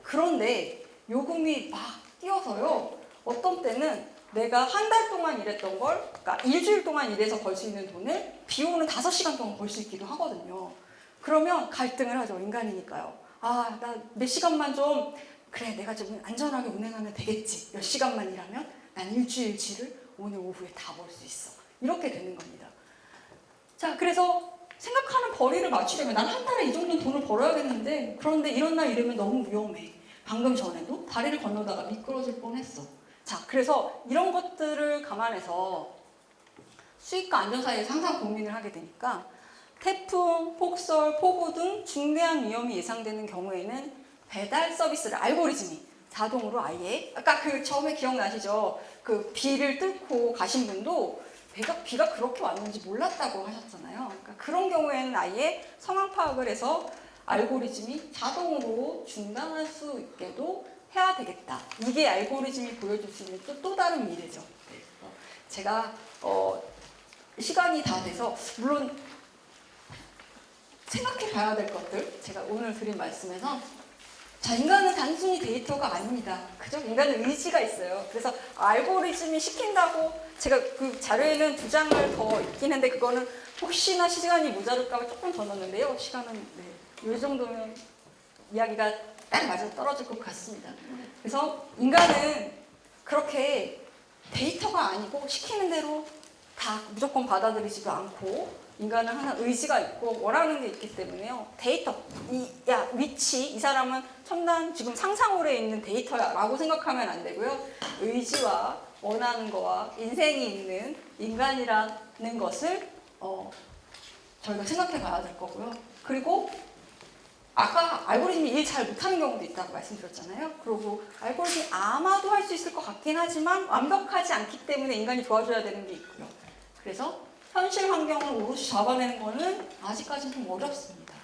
그런데 요금이 막 뛰어서요. 어떤 때는 내가 한 달 동안 일했던 걸, 그러니까 일주일 동안 일해서 벌 수 있는 돈을 비 오는 5시간 동안 벌 수 있기도 하거든요. 그러면 갈등을 하죠. 인간이니까요. 아, 나 몇 시간만 좀, 그래, 내가 좀 안전하게 운행하면 되겠지. 몇 시간만 일하면 난 일주일치를 오늘 오후에 다 벌 수 있어. 이렇게 되는 겁니다. 자, 그래서 생각하는 벌이를 맞추려면 난 한 달에 이 정도 돈을 벌어야겠는데, 그런데 이런 날 이러면 너무 위험해. 방금 전에도 다리를 건너다가 미끄러질 뻔했어. 자, 그래서 이런 것들을 감안해서 수익과 안전 사이에서 항상 고민을 하게 되니까 태풍, 폭설, 폭우 등 중대한 위험이 예상되는 경우에는 배달 서비스를 알고리즘이 자동으로 아예 아까 그 처음에 기억나시죠? 그 비를 뚫고 가신 분도 비가 그렇게 왔는지 몰랐다고 하셨잖아요. 그러니까 그런 경우에는 아예 상황 파악을 해서 알고리즘이 자동으로 중단할 수 있게도 해야 되겠다. 이게 알고리즘이 보여줄 수 있는 또 다른 미래죠. 네. 제가 시간이 다 돼서 물론 생각해 봐야 될 것들 제가 오늘 드린 말씀에서 자, 인간은 단순히 데이터가 아닙니다. 그죠? 인간은 의지가 있어요. 그래서 알고리즘이 시킨다고 제가 그 자료에는 2장을 더 있긴 한데 그거는 혹시나 시간이 모자랄까 봐 조금 더 넣었는데요. 시간은 이 정도면 이야기가 딱 맞아 떨어질 것 같습니다. 그래서 인간은 그렇게 데이터가 아니고 시키는 대로 다 무조건 받아들이지도 않고 인간은 항상 의지가 있고 원하는 게 있기 때문에요. 데이터, 위치, 이 사람은 첨단 지금 상상홀에 있는 데이터야 라고 생각하면 안 되고요. 의지와 원하는 거와 인생이 있는 인간이라는 것을 저희가 생각해 봐야 될 거고요. 그리고 아까 알고리즘이 일 잘 못하는 경우도 있다고 말씀드렸잖아요. 그리고 알고리즘이 아마도 할 수 있을 것 같긴 하지만 완벽하지 않기 때문에 인간이 도와줘야 되는 게 있고요. 그래서 현실 환경을 오롯이 잡아내는 거는 아직까지는 좀 어렵습니다.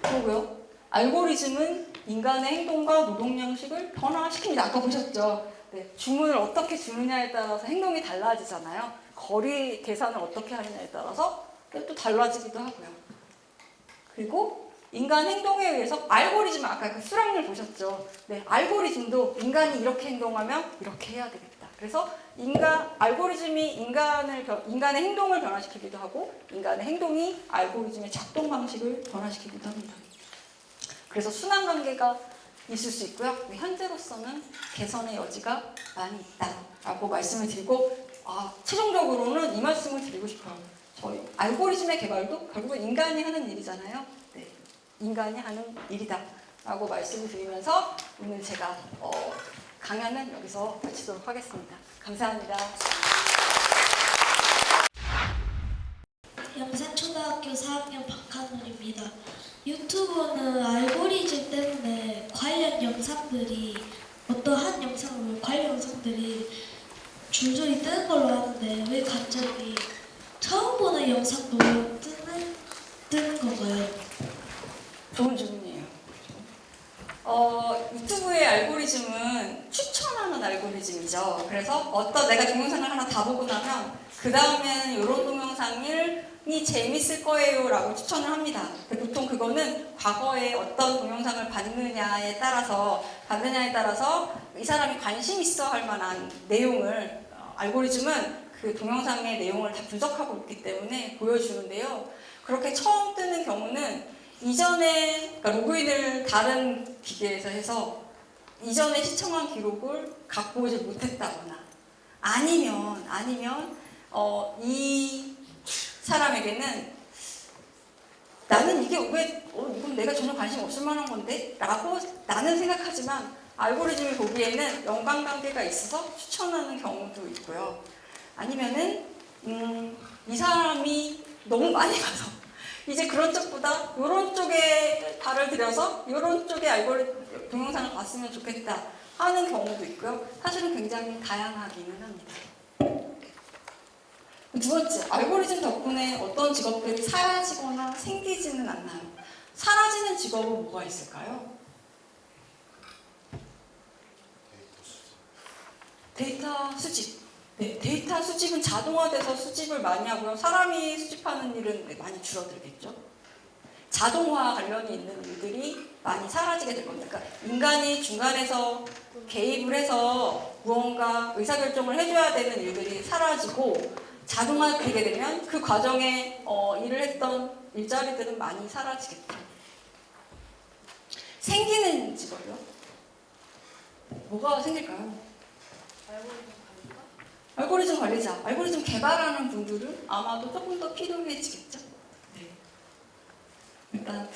그리고요, 알고리즘은 인간의 행동과 노동 양식을 변화시킵니다. 아까 보셨죠? 네, 주문을 어떻게 주느냐에 따라서 행동이 달라지잖아요. 거리 계산을 어떻게 하느냐에 따라서 또 달라지기도 하고요. 그리고 인간 행동에 의해서 알고리즘, 아까 그 수락률 보셨죠? 네, 알고리즘도 인간이 이렇게 행동하면 이렇게 해야 되겠다. 그래서 알고리즘이 인간의 행동을 변화시키기도 하고 인간의 행동이 알고리즘의 작동 방식을 변화시키기도 합니다. 그래서 순환 관계가 있을 수 있고요. 현재로서는 개선의 여지가 많이 있다라고 말씀을 드리고 최종적으로는 이 말씀을 드리고 싶어요. 저희 알고리즘의 개발도 결국은 인간이 하는 일이잖아요. 네, 인간이 하는 일이다라고 말씀을 드리면서 오늘 제가 강연은 여기서 마치도록 하겠습니다. 감사합니다. 영산초등학교 4학년 박한울입니다. 유튜브는 알고리즘 때문에 관련 영상들이 줄줄이 뜨는 걸로 아는데 왜 갑자기 처음 보는 영상도 뜨는 건가요? 좋은 질문이에요. 유튜브의 알고리즘은 추천하는 알고리즘이죠. 그래서 내가 동영상을 하나 다 보고 나면 그 다음에는 이런 동영상이 재밌을 거예요 라고 추천을 합니다. 보통 그거는 과거에 어떤 동영상을 봤느냐에 따라서 이 사람이 관심 있어 할 만한 내용을 알고리즘은 그 동영상의 내용을 다 분석하고 있기 때문에 보여주는데요. 그렇게 처음 뜨는 경우는 이전에 로그인을 다른 기계에서 해서 이전에 시청한 기록을 갖고 오지 못했다거나 아니면 이 사람에게는 나는 이게 왜 이건 내가 전혀 관심 없을 만한 건데? 라고 나는 생각하지만 알고리즘이 보기에는 연관관계가 있어서 추천하는 경우도 있고요. 아니면은 이 사람이 너무 많이 봐서 이제 그런 쪽보다 이런 쪽에 발을 들여서 이런 쪽에 알고리즘 동영상을 봤으면 좋겠다 하는 경우도 있고요. 사실은 굉장히 다양하기는 합니다. 두 번째, 알고리즘 덕분에 어떤 직업들이 사라지거나 생기지는 않나요? 사라지는 직업은 뭐가 있을까요? 데이터 수집. 네, 데이터 수집은 자동화돼서 수집을 많이 하고요. 사람이 수집하는 일은 많이 줄어들겠죠. 자동화 관련이 있는 일들이 많이 사라지게 될 겁니다. 그러니까 인간이 중간에서 개입을 해서 무언가 의사결정을 해줘야 되는 일들이 사라지고 자동화되게 되면 그 과정에 일을 했던 일자리들은 많이 사라지겠죠. 생기는 직업이요? 뭐가 생길까요? 알고리즘 관리자, 알고리즘 개발하는 분들은 아마도 조금 더 필요해지겠죠. 네. 일단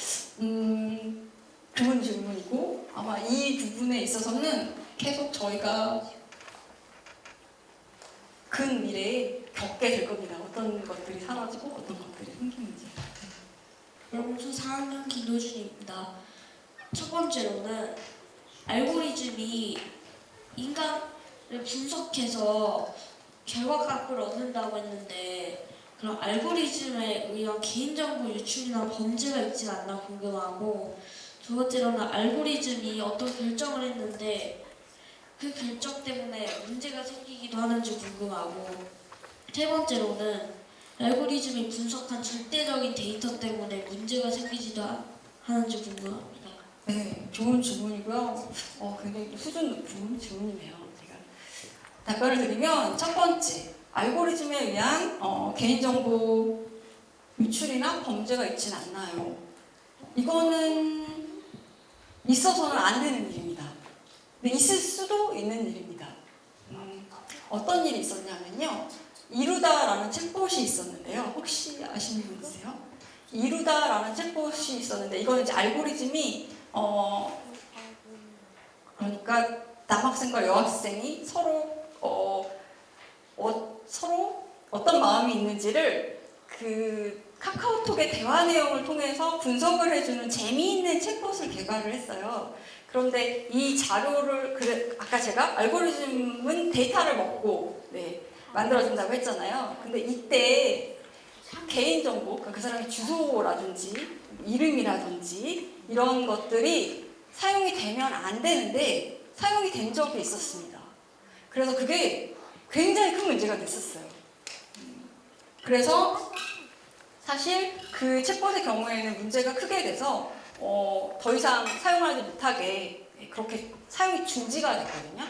좋은 질문이고 아마 이 부분에 있어서는 계속 저희가 근 미래에 겪게 될 겁니다. 어떤 것들이 사라지고 어떤 것들이 생기는지. 연수 4학년 김도준입니다. 첫 번째로는 알고리즘이 인간을 분석해서 결과값을 얻는다고 했는데 그럼 알고리즘에 의한 개인정보 유출이나 범죄가 있지 않나 궁금하고 두 번째로는 알고리즘이 어떤 결정을 했는데 그 결정 때문에 문제가 생기기도 하는지 궁금하고 세 번째로는 알고리즘이 분석한 절대적인 데이터 때문에 문제가 생기지도 하는지 궁금합니다. 네, 좋은 질문이고요. 굉장히 수준 높은 질문이네요. 제가 답변을 드리면 첫 번째, 알고리즘에 의한 개인정보 유출이나 범죄가 있지는 않나요? 이거는 있어서는 안 되는 일입니다. 근데 있을 수도 있는 일입니다. 어떤 일이 있었냐면요. 이루다라는 챗봇이 있었는데요. 혹시 아시는 분 있으세요? 이루다라는 챗봇이 있었는데 이거는 이제 알고리즘이 그러니까 남학생과 여학생이 서로 어떤 마음이 있는지를 그 카카오톡의 대화 내용을 통해서 분석을 해주는 재미있는 챗봇을 개발을 했어요. 그런데 이 자료를 아까 제가 알고리즘은 데이터를 먹고 만들어진다고 했잖아요. 근데 이때 개인정보, 그 사람의 주소라든지 이름이라든지 이런 것들이 사용이 되면 안 되는데 사용이 된 적이 있었습니다. 그래서 그게 굉장히 큰 문제가 됐었어요. 그래서 사실 그 챗봇의 경우에는 문제가 크게 돼서 더 이상 사용하지 못하게 그렇게 사용이 중지가 됐거든요.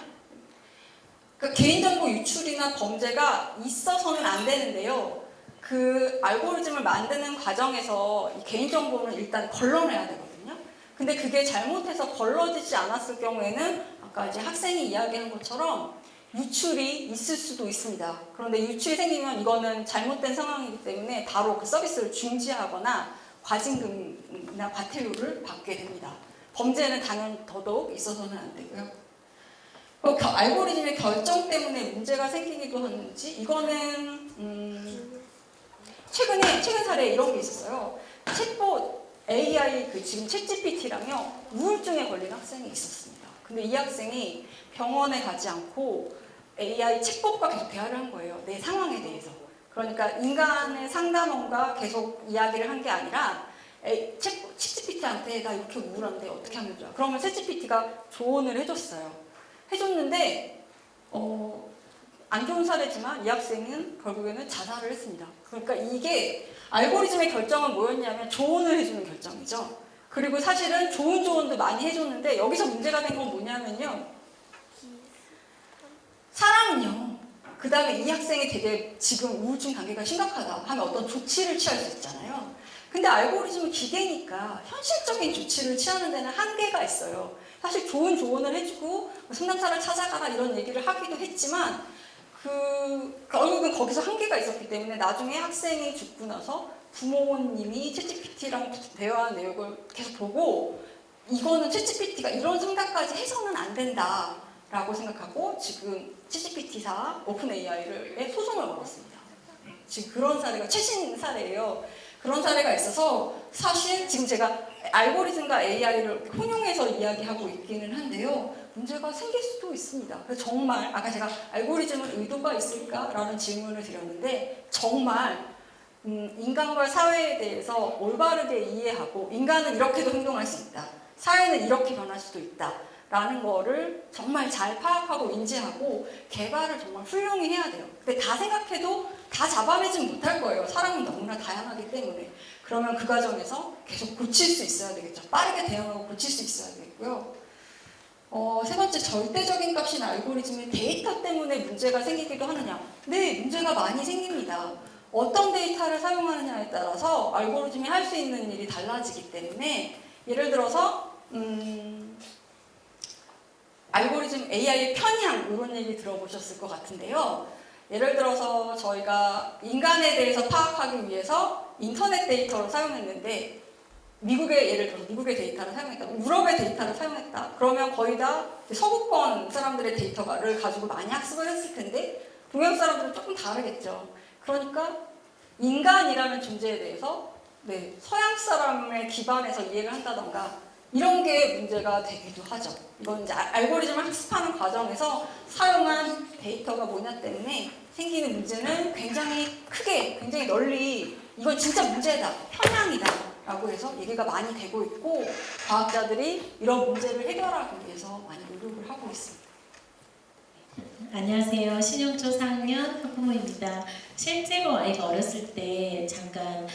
그러니까 개인정보 유출이나 범죄가 있어서는 안 되는데요. 그 알고리즘을 만드는 과정에서 이 개인정보는 일단 걸러내야 되거든요. 근데 그게 잘못해서 걸러지지 않았을 경우에는 아까 이제 학생이 이야기한 것처럼 유출이 있을 수도 있습니다. 그런데 유출이 생기면 이거는 잘못된 상황이기 때문에 바로 그 서비스를 중지하거나 과징금이나 과태료를 받게 됩니다. 범죄는 당연 더더욱 있어서는 안 되고요. 알고리즘의 결정 때문에 문제가 생기기도 하는지 이거는 최근 사례에 이런 게 있었어요. 챗봇 AI 지금 챗GPT랑요 우울증에 걸린 학생이 있었습니다. 근데 이 학생이 병원에 가지 않고 AI 챗봇과 계속 대화를 한 거예요. 내 상황에 대해서. 그러니까 인간의 상담원과 계속 이야기를 한 게 아니라 챗GPT한테 나 이렇게 우울한데 어떻게 하면 좋아? 그러면 챗GPT가 조언을 해줬어요. 해줬는데 안 좋은 사례지만 이 학생은 결국에는 자살을 했습니다. 그러니까 이게 알고리즘의 결정은 뭐였냐면 조언을 해주는 결정이죠. 그리고 사실은 좋은 조언도 많이 해줬는데 여기서 문제가 된 건 뭐냐면요. 사람은요. 그 다음에 이 학생이 되게 지금 우울증 단계가 심각하다 하면 어떤 조치를 취할 수 있잖아요. 근데 알고리즘은 기계니까 현실적인 조치를 취하는 데는 한계가 있어요. 사실 좋은 조언을 해주고 상담사를 찾아가라 이런 얘기를 하기도 했지만 결국은 거기서 한계가 있었기 때문에 나중에 학생이 죽고 나서 부모님이 챗GPT랑 대화한 내용을 계속 보고 이거는 챗GPT가 이런 생각까지 해서는 안 된다라고 생각하고 지금 챗GPT사 오픈 AI를 소송을 걸었습니다. 지금 그런 사례가 최신 사례예요. 그런 사례가 있어서 사실 지금 제가 알고리즘과 AI를 혼용해서 이야기하고 있기는 한데요. 문제가 생길 수도 있습니다. 그래서 정말 아까 제가 알고리즘은 의도가 있을까라는 질문을 드렸는데 정말 인간과 사회에 대해서 올바르게 이해하고 인간은 이렇게도 행동할 수 있다. 사회는 이렇게 변할 수도 있다. 라는 거를 정말 잘 파악하고 인지하고 개발을 정말 훌륭히 해야 돼요. 근데 다 생각해도 다 잡아내진 못할 거예요. 사람은 너무나 다양하기 때문에. 그러면 그 과정에서 계속 고칠 수 있어야 되겠죠. 빠르게 대응하고 고칠 수 있어야 되겠고요. 세 번째, 절대적인 값이나 알고리즘의 데이터 때문에 문제가 생기기도 하느냐. 네, 문제가 많이 생깁니다. 어떤 데이터를 사용하느냐에 따라서 알고리즘이 할 수 있는 일이 달라지기 때문에 예를 들어서 알고리즘 AI의 편향 이런 얘기 들어보셨을 것 같은데요. 예를 들어서 저희가 인간에 대해서 파악하기 위해서 인터넷 데이터를 사용했는데 미국의 예를 들어서 미국의 데이터를 사용했다, 유럽의 데이터를 사용했다. 그러면 거의 다 서구권 사람들의 데이터를 가지고 많이 학습을 했을 텐데 동양 사람들은 조금 다르겠죠. 그러니까 인간이라는 존재에 대해서 서양 사람에 기반해서 이해를 한다던가 이런 게 문제가 되기도 하죠. 이건 이제 알고리즘을 학습하는 과정에서 사용한 데이터가 뭐냐 때문에 생기는 문제는 굉장히 크게, 굉장히 널리 이건 진짜 문제다, 편향이다 라고 해서 얘기가 많이 되고 있고 과학자들이 이런 문제를 해결하기 위해서 많이 노력을 하고 있습니다. 안녕하세요. 신용초 4학년 학부모입니다. 실제로 아이가 어렸을 때 잠깐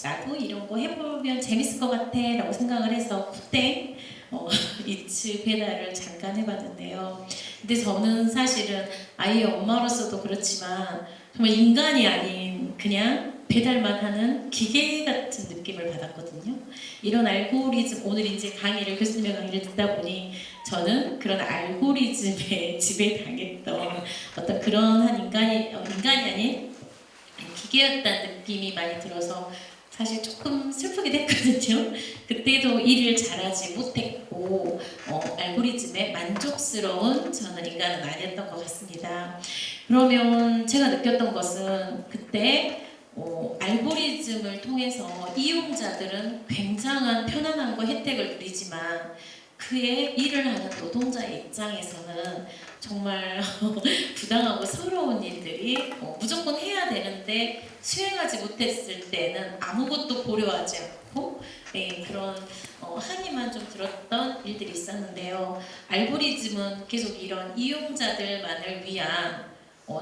나도 이런 거 해보면 재밌을 것 같아 라고 생각을 해서 그때 리츠 배달을 잠깐 해봤는데요. 근데 저는 사실은 아이의 엄마로서도 그렇지만 정말 인간이 아닌 그냥 배달만 하는 기계 같은 느낌을 받았거든요. 이런 알고리즘, 오늘 이제 교수님의 강의를 듣다 보니 저는 그런 알고리즘에 지배당했던 어떤 그런 인간이 아닌 기계였다는 느낌이 많이 들어서 사실 조금 슬프게 됐거든요. 그때도 일을 잘하지 못했고 알고리즘에 만족스러운 저는 인간은 아니었던 것 같습니다. 그러면 제가 느꼈던 것은 그때 알고리즘을 통해서 이용자들은 굉장한 편안함과 혜택을 누리지만 그의 일을 하는 노동자의 입장에서는 정말 부당하고 서러운 일들이 무조건 해야 되는데 수행하지 못했을 때는 아무것도 고려하지 않고 그런 한이만 좀 들었던 일들이 있었는데요. 알고리즘은 계속 이런 이용자들만을 위한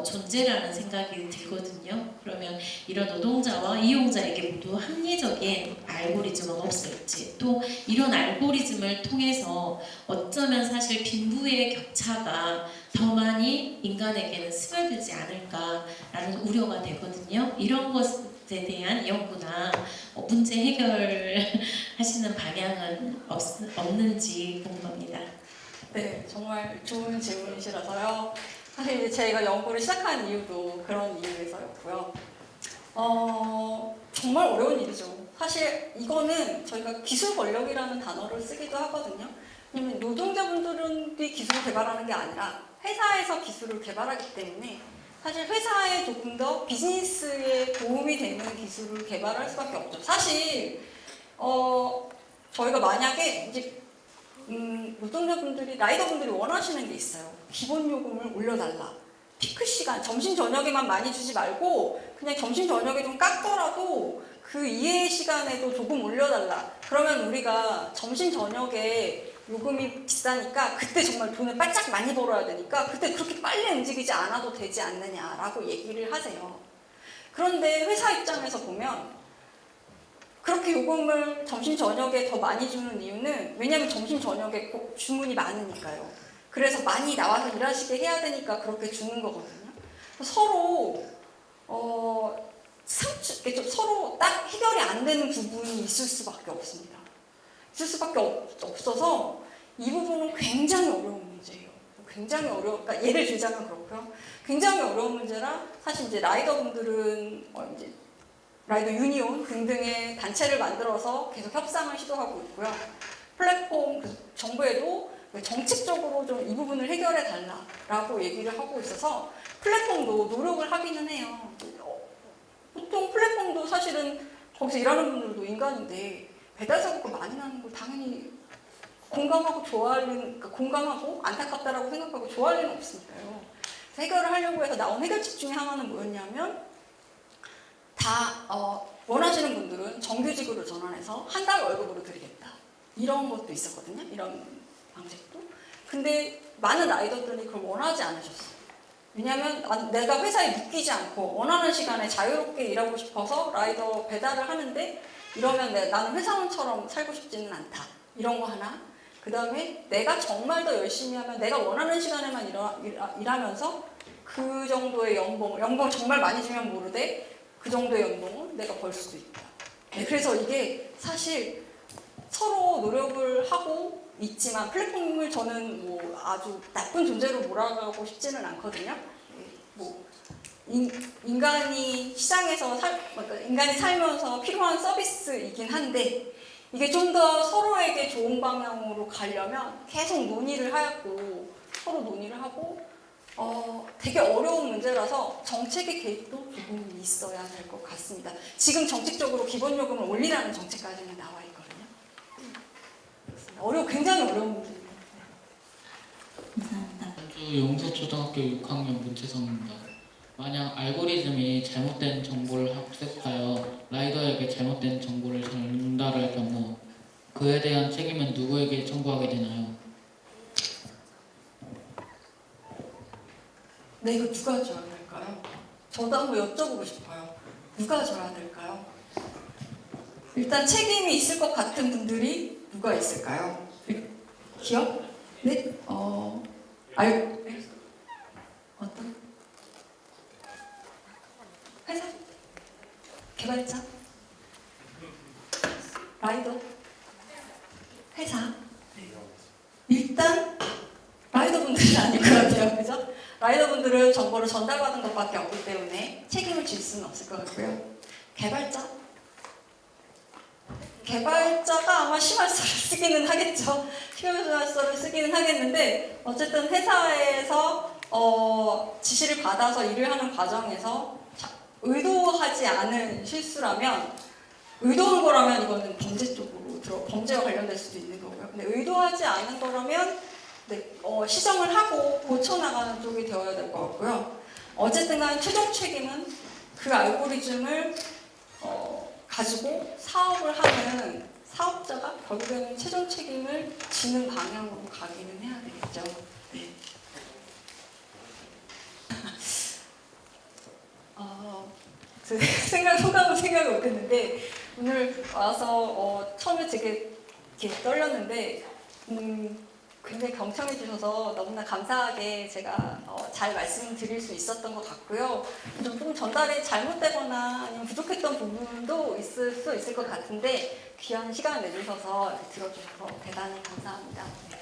존재라는 생각이 들거든요. 그러면 이런 노동자와 이용자에게 모두 합리적인 알고리즘은 없을지, 또 이런 알고리즘을 통해서 어쩌면 사실 빈부의 격차가 더 많이 인간에게는 스며들지 않을까라는 우려가 되거든요. 이런 것에 대한 연구나 문제 해결하시는 방향은 없는지 궁금합니다. 네, 정말 좋은 질문이시라서요. 사실 이제 제가 연구를 시작한 이유도 그런 이유에서였고요. 정말 어려운 일이죠. 사실 이거는 저희가 기술 권력이라는 단어를 쓰기도 하거든요. 왜냐면 노동자분들은 기술을 개발하는 게 아니라 회사에서 기술을 개발하기 때문에 사실 회사에 조금 더 비즈니스에 도움이 되는 기술을 개발할 수밖에 없죠. 사실 저희가 만약에 이제 노동자분들이, 라이더분들이 원하시는 게 있어요. 기본 요금을 올려달라. 피크 시간, 점심 저녁에만 많이 주지 말고 그냥 점심 저녁에 좀 깎더라도 그 이외의 시간에도 조금 올려달라. 그러면 우리가 점심 저녁에 요금이 비싸니까 그때 정말 돈을 바짝 많이 벌어야 되니까 그때 그렇게 빨리 움직이지 않아도 되지 않느냐라고 얘기를 하세요. 그런데 회사 입장에서 보면 그렇게 요금을 점심 저녁에 더 많이 주는 이유는 왜냐면 점심 저녁에 꼭 주문이 많으니까요. 그래서 많이 나와서 일하시게 해야 되니까 그렇게 주는 거거든요. 서로 서로 딱 해결이 안 되는 부분이 있을 수밖에 없습니다. 있을 수밖에 없어서 이 부분은 굉장히 어려운 문제예요. 굉장히 그러니까 예를 들자면 그렇고요. 굉장히 어려운 문제라 사실 이제 라이더분들은 이제 라이더 유니온 등등의 단체를 만들어서 계속 협상을 시도하고 있고요. 플랫폼 정부에도 정책적으로 좀 이 부분을 해결해 달라라고 얘기를 하고 있어서 플랫폼도 노력을 하기는 해요. 보통 플랫폼도 사실은 거기서 일하는 분들도 인간인데 배달 사고가 많이 나는 걸 당연히 공감하고 좋아할 리는, 그러니까 공감하고 안타깝다라고 생각하고 좋아할 리는 없으니까요. 해결을 하려고 해서 나온 해결책 중에 하나는 뭐였냐면 다 원하시는 분들은 정규직으로 전환해서 한 달 월급으로 드리겠다. 이런 것도 있었거든요. 이런 방식도. 근데 많은 라이더들이 그걸 원하지 않으셨어요. 왜냐하면 내가 회사에 묶이지 않고 원하는 시간에 자유롭게 일하고 싶어서 라이더 배달을 하는데 이러면 나는 회사원처럼 살고 싶지는 않다. 이런 거 하나. 그 다음에 내가 정말 더 열심히 하면 내가 원하는 시간에만 일하면서 그 정도의 연봉 정말 많이 주면 모르되 그 정도의 연봉은 내가 벌 수도 있다. 네, 그래서 이게 사실 서로 노력을 하고 있지만 플랫폼을 저는 뭐 아주 나쁜 존재로 몰아가고 싶지는 않거든요. 뭐 인간이 시장에서 그러니까 인간이 살면서 필요한 서비스이긴 한데 이게 좀 더 서로에게 좋은 방향으로 가려면 계속 논의를 하고 서로 논의를 하고 되게 어려운 문제라서 정책의 개입도 조금 있어야 될 것 같습니다. 지금 정책적으로 기본 요금을 올리라는 정책까지는 나와 있거든요. 굉장히 어려운 문제입니다. 감사합니다. 전주 용서초등학교 6학년 문채성입니다. 만약 알고리즘이 잘못된 정보를 학습하여 라이더에게 잘못된 정보를 전달할 경우 그에 대한 책임은 누구에게 청구하게 되나요? 네, 이거 누가 져야 될까요? 저도 한번 여쭤보고 싶어요. 누가 져야 될까요? 일단 책임이 있을 것 같은 분들이 누가 있을까요? 기업? 네? 어떤? 회사? 개발자? 라이더? 회사? 일단 라이더분들은 아닐 것 같아요. 그죠? 라이더분들은 정보를 전달받은 것밖에 없기 때문에 책임을 질 수는 없을 것 같고요. 개발자가 아마 심할서를 쓰기는 하겠죠. 심할서를 쓰기는 하겠는데 어쨌든 회사에서 지시를 받아서 일을 하는 과정에서 의도하지 않은 실수라면 의도한 거라면 이거는 범죄 쪽으로 범죄와 관련될 수도 있는 거고요. 근데 의도하지 않은 거라면 시정을 하고 고쳐나가는 쪽이 되어야 될 것 같고요. 어쨌든 간 최종 책임은 그 알고리즘을 가지고 사업을 하는 사업자가 결국에는 최종 책임을 지는 방향으로 가기는 해야 되겠죠. 네. 소감은 생각을 못했는데 오늘 와서 처음에 되게 이렇게 떨렸는데 굉장히 경청해 주셔서 너무나 감사하게 제가 잘 말씀드릴 수 있었던 것 같고요. 좀 전달이 잘못되거나 아니면 부족했던 부분도 있을 수 있을 것 같은데 귀한 시간을 내주셔서 들어주셔서 대단히 감사합니다. 네.